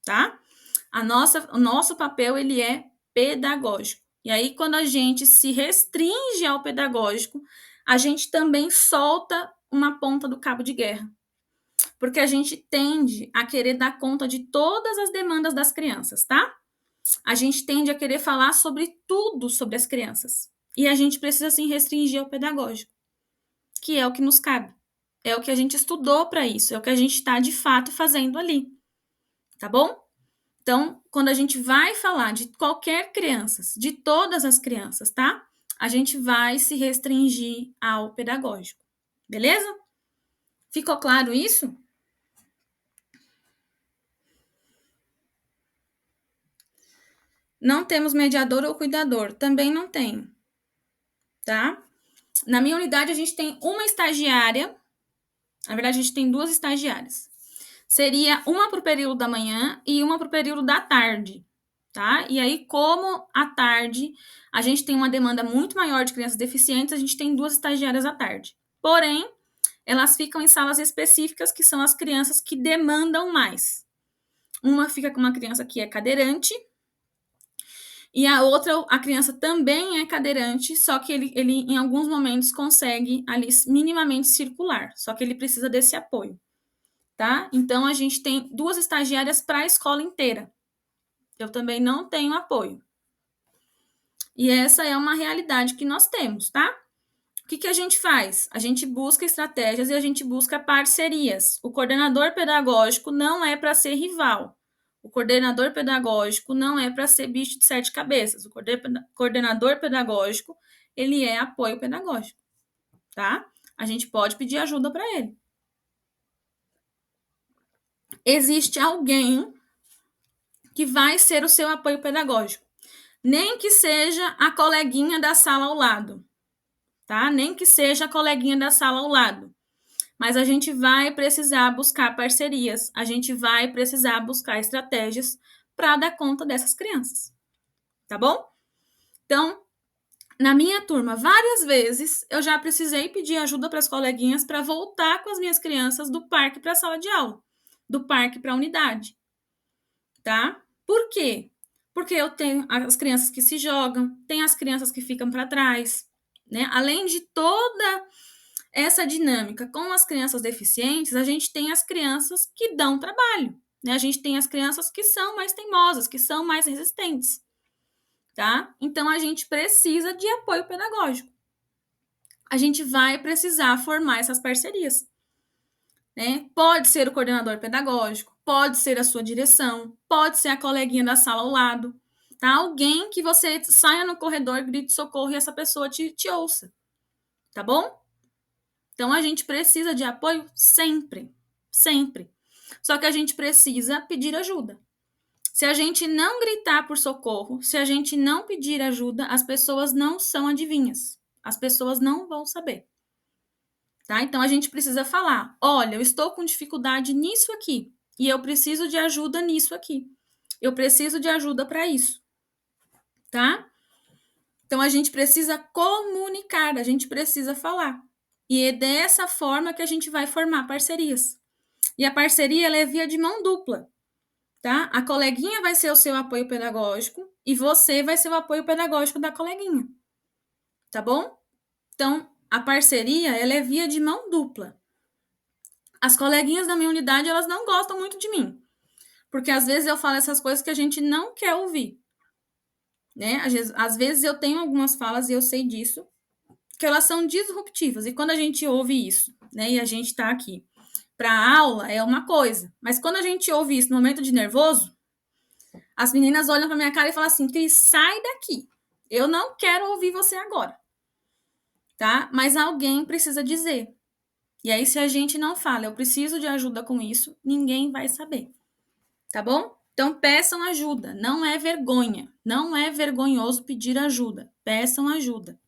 tá? O nosso papel, ele é pedagógico. E aí, quando a gente se restringe ao pedagógico, a gente também solta uma ponta do cabo de guerra. Porque a gente tende a querer dar conta de todas as demandas das crianças, tá? A gente tende a querer falar sobre tudo sobre as crianças. E a gente precisa se restringir ao pedagógico, que é o que nos cabe. É o que a gente estudou para isso, é o que a gente está de fato fazendo ali. Tá bom? Então, quando a gente vai falar de qualquer criança, de todas as crianças, tá? A gente vai se restringir ao pedagógico. Beleza? Ficou claro isso? Não temos mediador ou cuidador. Também não tem. Tá? Na minha unidade, a gente tem uma estagiária. Na verdade, a gente tem 2 estagiárias. Seria uma para o período da manhã e uma para o período da tarde. Tá? E aí, como à tarde a gente tem uma demanda muito maior de crianças deficientes, a gente tem 2 estagiárias à tarde. Porém, elas ficam em salas específicas, que são as crianças que demandam mais. Uma fica com uma criança que é cadeirante, e a outra, a criança também é cadeirante, só que ele em alguns momentos consegue ali minimamente circular, só que ele precisa desse apoio, tá? Então, a gente tem 2 estagiárias para a escola inteira. Eu também não tenho apoio. E essa é uma realidade que nós temos, tá? O que a gente faz? A gente busca estratégias e a gente busca parcerias. O coordenador pedagógico não é para ser rival. O coordenador pedagógico não é para ser bicho de 7 cabeças. O coordenador pedagógico, ele é apoio pedagógico, tá? A gente pode pedir ajuda para ele. Existe alguém que vai ser o seu apoio pedagógico. Nem que seja a coleguinha da sala ao lado, tá? Nem que seja a coleguinha da sala ao lado. Mas a gente vai precisar buscar parcerias, a gente vai precisar buscar estratégias para dar conta dessas crianças, tá bom? Então, na minha turma, várias vezes eu já precisei pedir ajuda para as coleguinhas para voltar com as minhas crianças do parque para a sala de aula, do parque para a unidade, tá? Por quê? Porque eu tenho as crianças que se jogam, tem as crianças que ficam para trás, né? Além de toda essa dinâmica com as crianças deficientes, a gente tem as crianças que dão trabalho, né? A gente tem as crianças que são mais teimosas, que são mais resistentes, tá? Então, a gente precisa de apoio pedagógico. A gente vai precisar formar essas parcerias, né? Pode ser o coordenador pedagógico, pode ser a sua direção, pode ser a coleguinha da sala ao lado, tá? Alguém que você saia no corredor, grite socorro e essa pessoa te ouça, tá bom? Então, a gente precisa de apoio sempre, sempre. Só que a gente precisa pedir ajuda. Se a gente não gritar por socorro, se a gente não pedir ajuda, as pessoas não são adivinhas. As pessoas não vão saber. Tá? Então, a gente precisa falar, olha, eu estou com dificuldade nisso aqui, e eu preciso de ajuda nisso aqui. Eu preciso de ajuda para isso. Tá? Então, a gente precisa comunicar, a gente precisa falar. E é dessa forma que a gente vai formar parcerias. E a parceria ela é via de mão dupla, tá? A coleguinha vai ser o seu apoio pedagógico e você vai ser o apoio pedagógico da coleguinha, tá bom? Então, a parceria ela é via de mão dupla. As coleguinhas da minha unidade, elas não gostam muito de mim, porque às vezes eu falo essas coisas que a gente não quer ouvir, né? Às vezes eu tenho algumas falas e eu sei disso, que elas são disruptivas. E quando a gente ouve isso, né, e a gente tá aqui para aula, é uma coisa. Mas quando a gente ouve isso no momento de nervoso, as meninas olham para minha cara e falam assim, Cris, sai daqui. Eu não quero ouvir você agora. Tá? Mas alguém precisa dizer. E aí, se a gente não fala, eu preciso de ajuda com isso, ninguém vai saber. Tá bom? Então, peçam ajuda. Não é vergonha. Não é vergonhoso pedir ajuda. Peçam ajuda.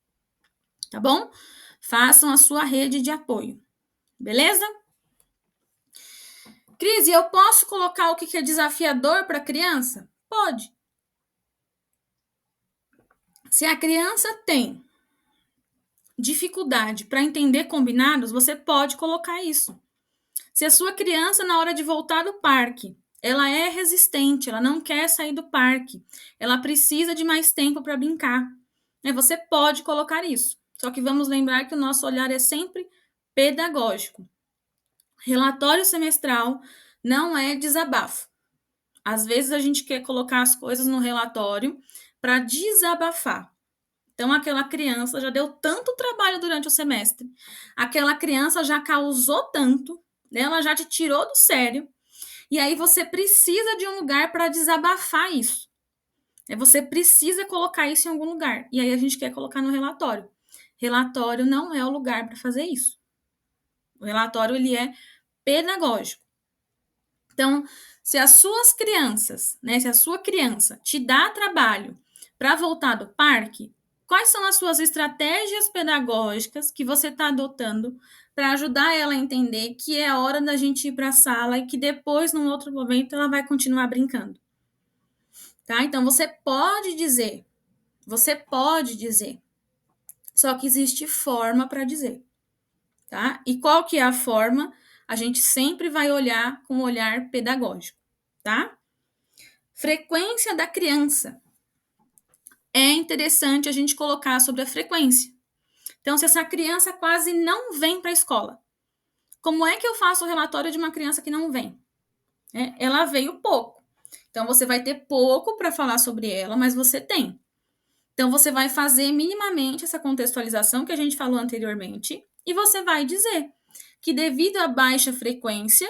Tá bom? Façam a sua rede de apoio. Beleza? Cris, eu posso colocar o que é desafiador para a criança? Pode. Se a criança tem dificuldade para entender combinados, você pode colocar isso. Se a sua criança, na hora de voltar do parque, ela é resistente, ela não quer sair do parque, ela precisa de mais tempo para brincar, né? Você pode colocar isso. Só que vamos lembrar que o nosso olhar é sempre pedagógico. Relatório semestral não é desabafo. Às vezes a gente quer colocar as coisas no relatório para desabafar. Então, aquela criança já deu tanto trabalho durante o semestre, aquela criança já causou tanto, né? Ela já te tirou do sério, e aí você precisa de um lugar para desabafar isso. Você precisa colocar isso em algum lugar. E aí a gente quer colocar no relatório. Relatório não é o lugar para fazer isso. O relatório ele é pedagógico. Então, se as suas crianças, né, se a sua criança te dá trabalho para voltar do parque, quais são as suas estratégias pedagógicas que você está adotando para ajudar ela a entender que é hora da gente ir para a sala e que depois, num outro momento, ela vai continuar brincando? Tá? Então, você pode dizer, só que existe forma para dizer, tá? E qual que é a forma? A gente sempre vai olhar com um olhar pedagógico, tá? Frequência da criança. É interessante a gente colocar sobre a frequência. Então, se essa criança quase não vem para a escola, como é que eu faço o relatório de uma criança que não vem? Ela veio pouco. Então, você vai ter pouco para falar sobre ela, mas você tem. Então, você vai fazer minimamente essa contextualização que a gente falou anteriormente e você vai dizer que devido à baixa frequência,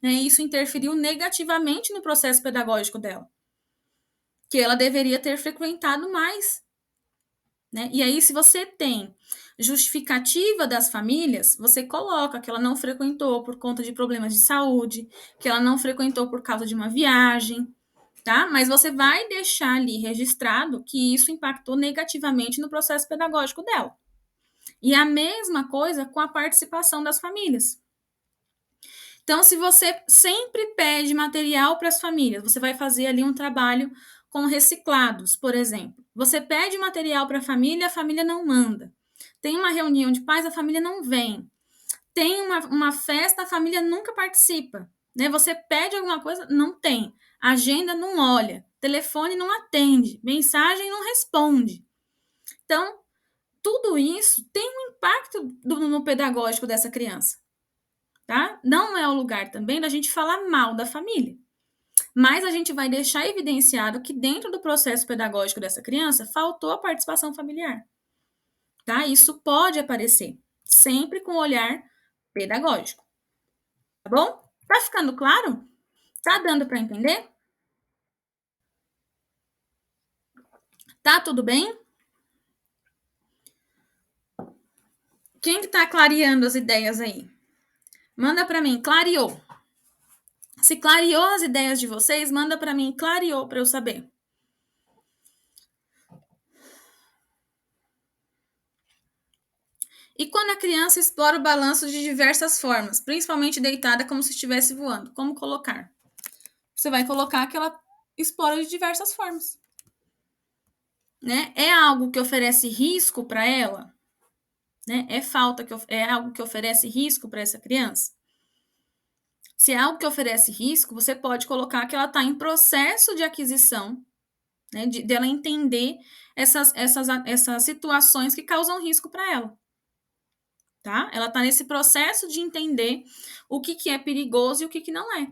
né, isso interferiu negativamente no processo pedagógico dela. Que ela deveria ter frequentado mais. Né? E aí, se você tem justificativa das famílias, você coloca que ela não frequentou por conta de problemas de saúde, que ela não frequentou por causa de uma viagem, tá? Mas você vai deixar ali registrado que isso impactou negativamente no processo pedagógico dela. E a mesma coisa com a participação das famílias. Então, se você sempre pede material para as famílias, você vai fazer ali um trabalho com reciclados, por exemplo. Você pede material para a família não manda. Tem uma reunião de pais, a família não vem. Tem uma festa, a família nunca participa. Né? Você pede alguma coisa, não tem. Agenda não olha. Telefone não atende. Mensagem não responde. Então, tudo isso tem um impacto no pedagógico dessa criança. Tá? Não é o lugar também da gente falar mal da família. Mas a gente vai deixar evidenciado que dentro do processo pedagógico dessa criança faltou a participação familiar. Tá? Isso pode aparecer, sempre com olhar pedagógico. Tá bom? Tá ficando claro? Tá dando para entender? Tá tudo bem? Quem que tá clareando as ideias aí? Manda para mim, clareou. Se clareou as ideias de vocês, manda para mim, clareou para eu saber. E quando a criança explora o balanço de diversas formas, principalmente deitada como se estivesse voando, como colocar? Você vai colocar que ela explora de diversas formas. Né? É algo que oferece risco para ela? Né? É algo que oferece risco para essa criança? Se é algo que oferece risco, você pode colocar que ela está em processo de aquisição, né, dela entender essas situações que causam risco para ela. Tá? Ela está nesse processo de entender o que é perigoso e o que não é.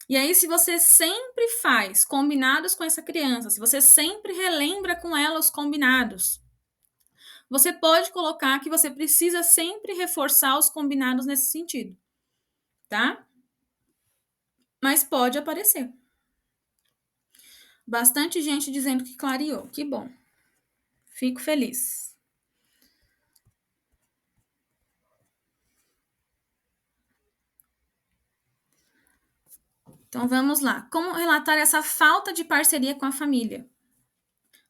E aí, se você sempre faz combinados com essa criança, se você sempre relembra com ela os combinados, você pode colocar que você precisa sempre reforçar os combinados nesse sentido, tá? Mas pode aparecer. Bastante gente dizendo que clareou. Que bom. Fico feliz. Então vamos lá. Como relatar essa falta de parceria com a família?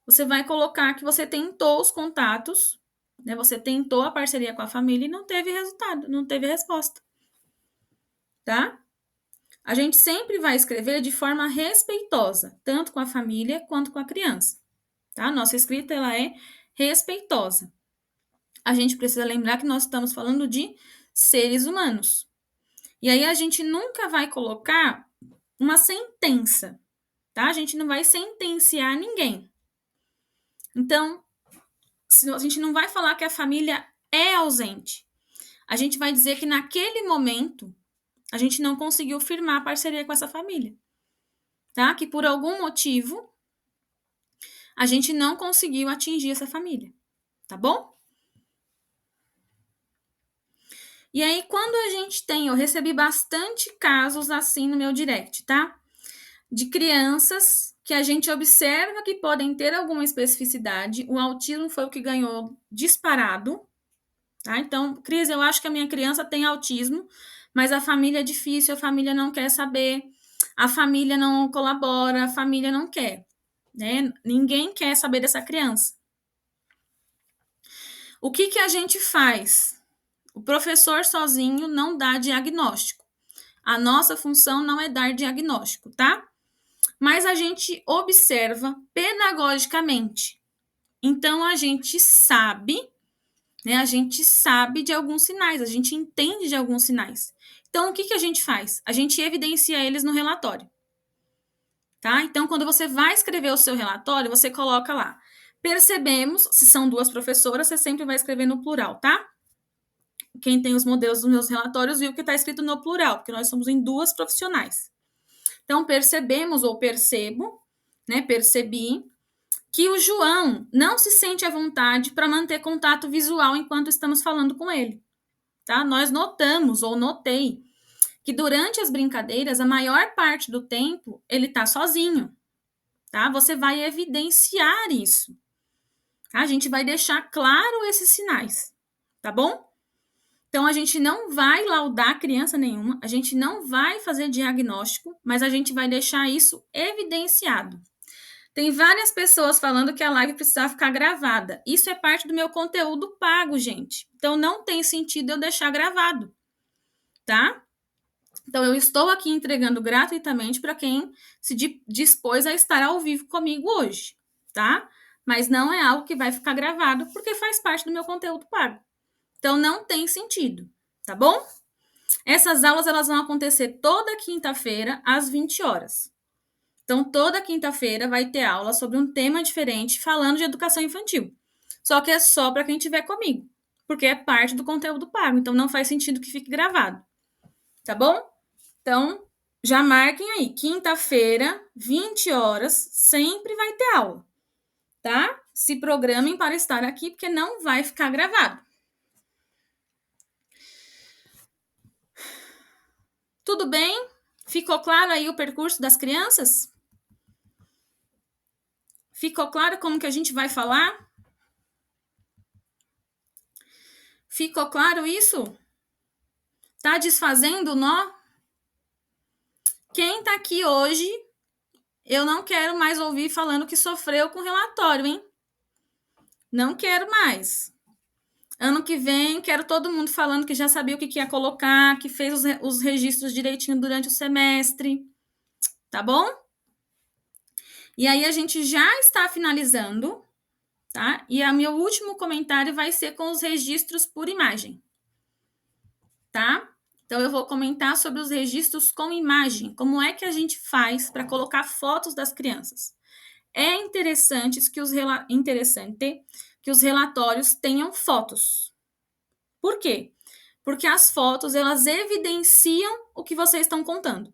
Você vai colocar que você tentou os contatos, né? Você tentou a parceria com a família e não teve resultado, não teve resposta. Tá? A gente sempre vai escrever de forma respeitosa, tanto com a família quanto com a criança. Tá? Nossa escrita ela é respeitosa. A gente precisa lembrar que nós estamos falando de seres humanos. E aí a gente nunca vai colocar uma sentença, tá? A gente não vai sentenciar ninguém. Então, a gente não vai falar que a família é ausente. A gente vai dizer que naquele momento a gente não conseguiu firmar a parceria com essa família, tá? Que por algum motivo a gente não conseguiu atingir essa família, tá bom? E aí, quando a gente tem, eu recebi bastante casos assim no meu direct, tá? De crianças que a gente observa que podem ter alguma especificidade. O autismo foi o que ganhou disparado, tá? Então, Cris, eu acho que a minha criança tem autismo, mas a família é difícil, a família não quer saber, a família não colabora, a família não quer, né? Ninguém quer saber dessa criança. O que a gente faz? O professor sozinho não dá diagnóstico. A nossa função não é dar diagnóstico, tá? Mas a gente observa pedagogicamente. Então a gente sabe, né? A gente sabe de alguns sinais, a gente entende de alguns sinais. Então o que a gente faz? A gente evidencia eles no relatório. Tá? Então, quando você vai escrever o seu relatório, você coloca lá. Percebemos, se são duas professoras, você sempre vai escrever no plural, tá? Quem tem os modelos dos meus relatórios viu que está escrito no plural, porque nós somos em duas profissionais. Então, percebemos ou percebo, né? Percebi que o João não se sente à vontade para manter contato visual enquanto estamos falando com ele. Tá? Nós notamos, ou notei, que durante as brincadeiras, a maior parte do tempo, ele está sozinho. Tá? Você vai evidenciar isso. Tá? A gente vai deixar claro esses sinais. Tá bom? Então, a gente não vai laudar criança nenhuma, a gente não vai fazer diagnóstico, mas a gente vai deixar isso evidenciado. Tem várias pessoas falando que a live precisava ficar gravada. Isso é parte do meu conteúdo pago, gente. Então, não tem sentido eu deixar gravado, tá? Então, eu estou aqui entregando gratuitamente para quem se dispôs a estar ao vivo comigo hoje, tá? Mas não é algo que vai ficar gravado, porque faz parte do meu conteúdo pago. Então, não tem sentido, tá bom? Essas aulas elas vão acontecer toda quinta-feira, às 20 horas. Então, toda quinta-feira vai ter aula sobre um tema diferente, falando de educação infantil. Só que é só para quem estiver comigo, porque é parte do conteúdo pago. Então, não faz sentido que fique gravado, tá bom? Então, já marquem aí, quinta-feira, 20 horas, sempre vai ter aula, tá? Se programem para estar aqui, porque não vai ficar gravado. Tudo bem? Ficou claro aí o percurso das crianças? Ficou claro como que a gente vai falar? Ficou claro isso? Tá desfazendo o nó? Quem tá aqui hoje, eu não quero mais ouvir falando que sofreu com relatório, hein? Não quero mais. Ano que vem, quero todo mundo falando que já sabia o que ia colocar, que fez os registros direitinho durante o semestre. Tá bom? E aí, a gente já está finalizando, tá? E o meu último comentário vai ser com os registros por imagem, tá? Então, eu vou comentar sobre os registros com imagem. Como é que a gente faz para colocar fotos das crianças? É interessante que os relatórios tenham fotos. Por quê? Porque as fotos, elas evidenciam o que vocês estão contando.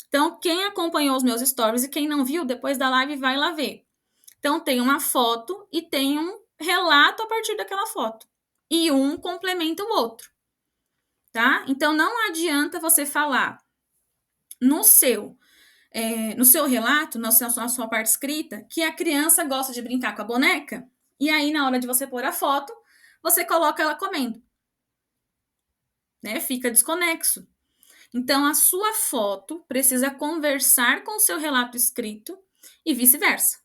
Então, quem acompanhou os meus stories e quem não viu, depois da live vai lá ver. Então, tem uma foto e tem um relato a partir daquela foto. E um complementa o outro. Tá? Então, não adianta você falar no seu relato, na sua parte escrita, que a criança gosta de brincar com a boneca, e aí, na hora de você pôr a foto, você coloca ela comendo. Né? Fica desconexo. Então, a sua foto precisa conversar com o seu relato escrito e vice-versa.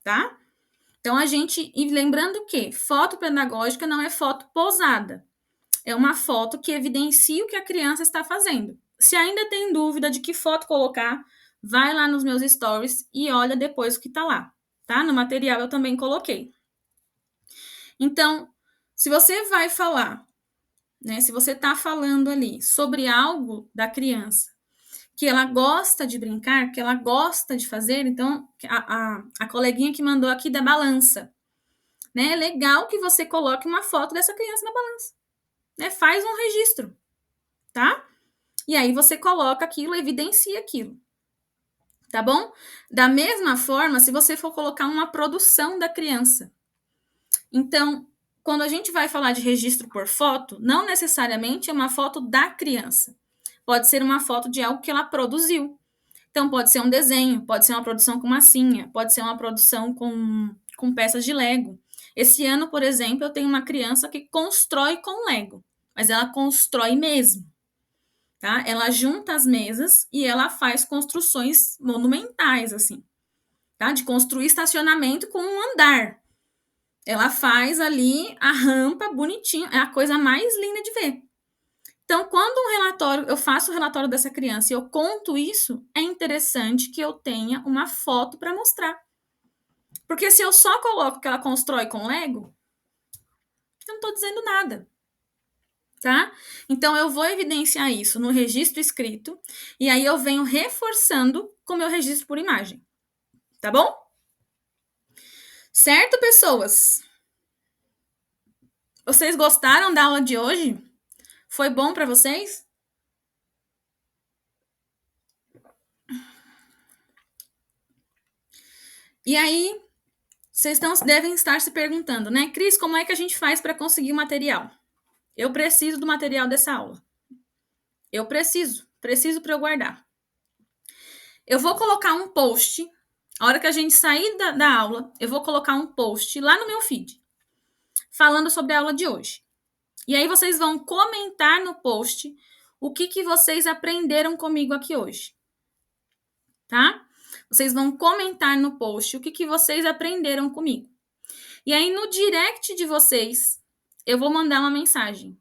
Tá? Então, e lembrando que foto pedagógica não é foto posada. É uma foto que evidencia o que a criança está fazendo. Se ainda tem dúvida de que foto colocar, vai lá nos meus stories e olha depois o que está lá, tá? No material eu também coloquei. Então, se você vai falar, né? Se você está falando ali sobre algo da criança que ela gosta de brincar, que ela gosta de fazer, então, a coleguinha que mandou aqui da balança, né? É legal que você coloque uma foto dessa criança na balança, né? Faz um registro, tá? E aí você coloca aquilo, evidencia aquilo, tá bom? Da mesma forma, se você for colocar uma produção da criança. Então, quando a gente vai falar de registro por foto, não necessariamente é uma foto da criança. Pode ser uma foto de algo que ela produziu. Então, pode ser um desenho, pode ser uma produção com massinha, pode ser uma produção com peças de Lego. Esse ano, por exemplo, eu tenho uma criança que constrói com Lego, mas ela constrói mesmo. Tá? Ela junta as mesas e ela faz construções monumentais, assim, tá? De construir estacionamento com um andar. Ela faz ali a rampa bonitinho, é a coisa mais linda de ver. Então, quando eu faço o relatório dessa criança e eu conto isso, é interessante que eu tenha uma foto para mostrar. Porque se eu só coloco que ela constrói com Lego, eu não estou dizendo nada. Tá? Então, eu vou evidenciar isso no registro escrito e aí eu venho reforçando com o meu registro por imagem. Tá bom? Certo, pessoas? Vocês gostaram da aula de hoje? Foi bom para vocês? E aí, vocês devem estar se perguntando, né? Cris, como é que a gente faz para conseguir o material? Eu preciso do material dessa aula. Eu preciso para eu guardar. Eu vou colocar um post, a hora que a gente sair da aula, eu vou colocar um post lá no meu feed, falando sobre a aula de hoje. E aí vocês vão comentar no post o que vocês aprenderam comigo aqui hoje. Tá? Vocês vão comentar no post o que vocês aprenderam comigo. E aí no direct de vocês, eu vou mandar uma mensagem.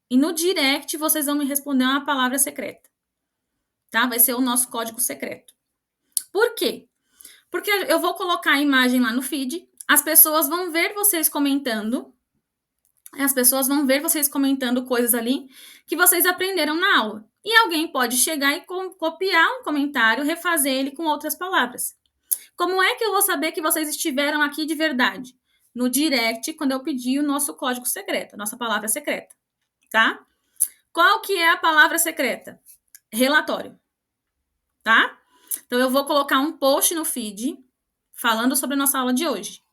E no direct vocês vão me responder uma palavra secreta. Tá? Vai ser o nosso código secreto. Por quê? Porque eu vou colocar a imagem lá no feed, as pessoas vão ver vocês comentando, as pessoas vão ver vocês comentando coisas ali que vocês aprenderam na aula. E alguém pode chegar e copiar um comentário, refazer ele com outras palavras. Como é que eu vou saber que vocês estiveram aqui de verdade? No direct, quando eu pedir o nosso código secreto, a nossa palavra secreta, tá? Qual que é a palavra secreta? Relatório, tá? Então, eu vou colocar um post no feed falando sobre a nossa aula de hoje.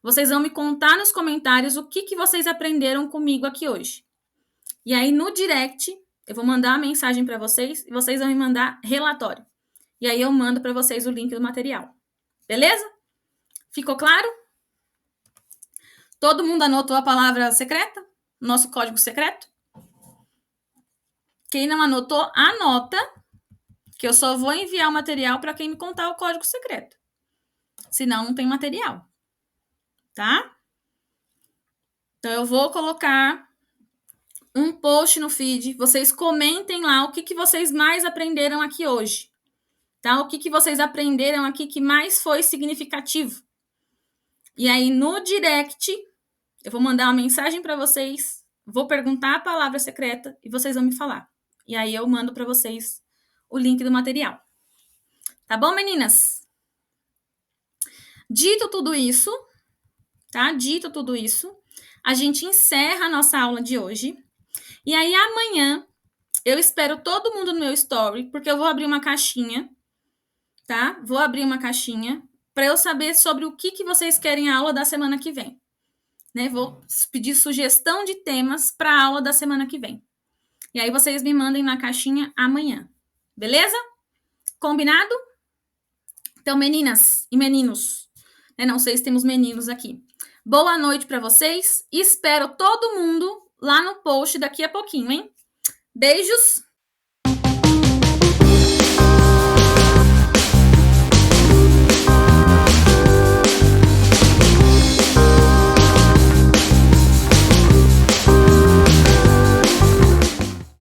Vocês vão me contar nos comentários o que vocês aprenderam comigo aqui hoje. E aí, no direct, eu vou mandar a mensagem para vocês e vocês vão me mandar relatório. E aí, eu mando para vocês o link do material. Beleza? Ficou claro? Todo mundo anotou a palavra secreta? Nosso código secreto? Quem não anotou, anota, que eu só vou enviar o material para quem me contar o código secreto. Senão, não tem material. Tá? Então, eu vou colocar um post no feed. Vocês comentem lá o que vocês mais aprenderam aqui hoje. Tá? O que vocês aprenderam aqui que mais foi significativo. E aí, no direct, eu vou mandar uma mensagem para vocês, vou perguntar a palavra secreta e vocês vão me falar. E aí, eu mando para vocês o link do material. Tá bom, meninas? Dito tudo isso, tá? Dito tudo isso, a gente encerra a nossa aula de hoje. E aí, amanhã, eu espero todo mundo no meu story, porque eu vou abrir uma caixinha, tá? Vou abrir uma caixinha para eu saber sobre o que vocês querem a aula da semana que vem. Né? Vou pedir sugestão de temas para a aula da semana que vem. E aí, vocês me mandem na caixinha amanhã. Beleza? Combinado? Então, meninas e meninos, né? Não sei se temos meninos aqui. Boa noite para vocês. Espero todo mundo lá no post daqui a pouquinho, hein? Beijos!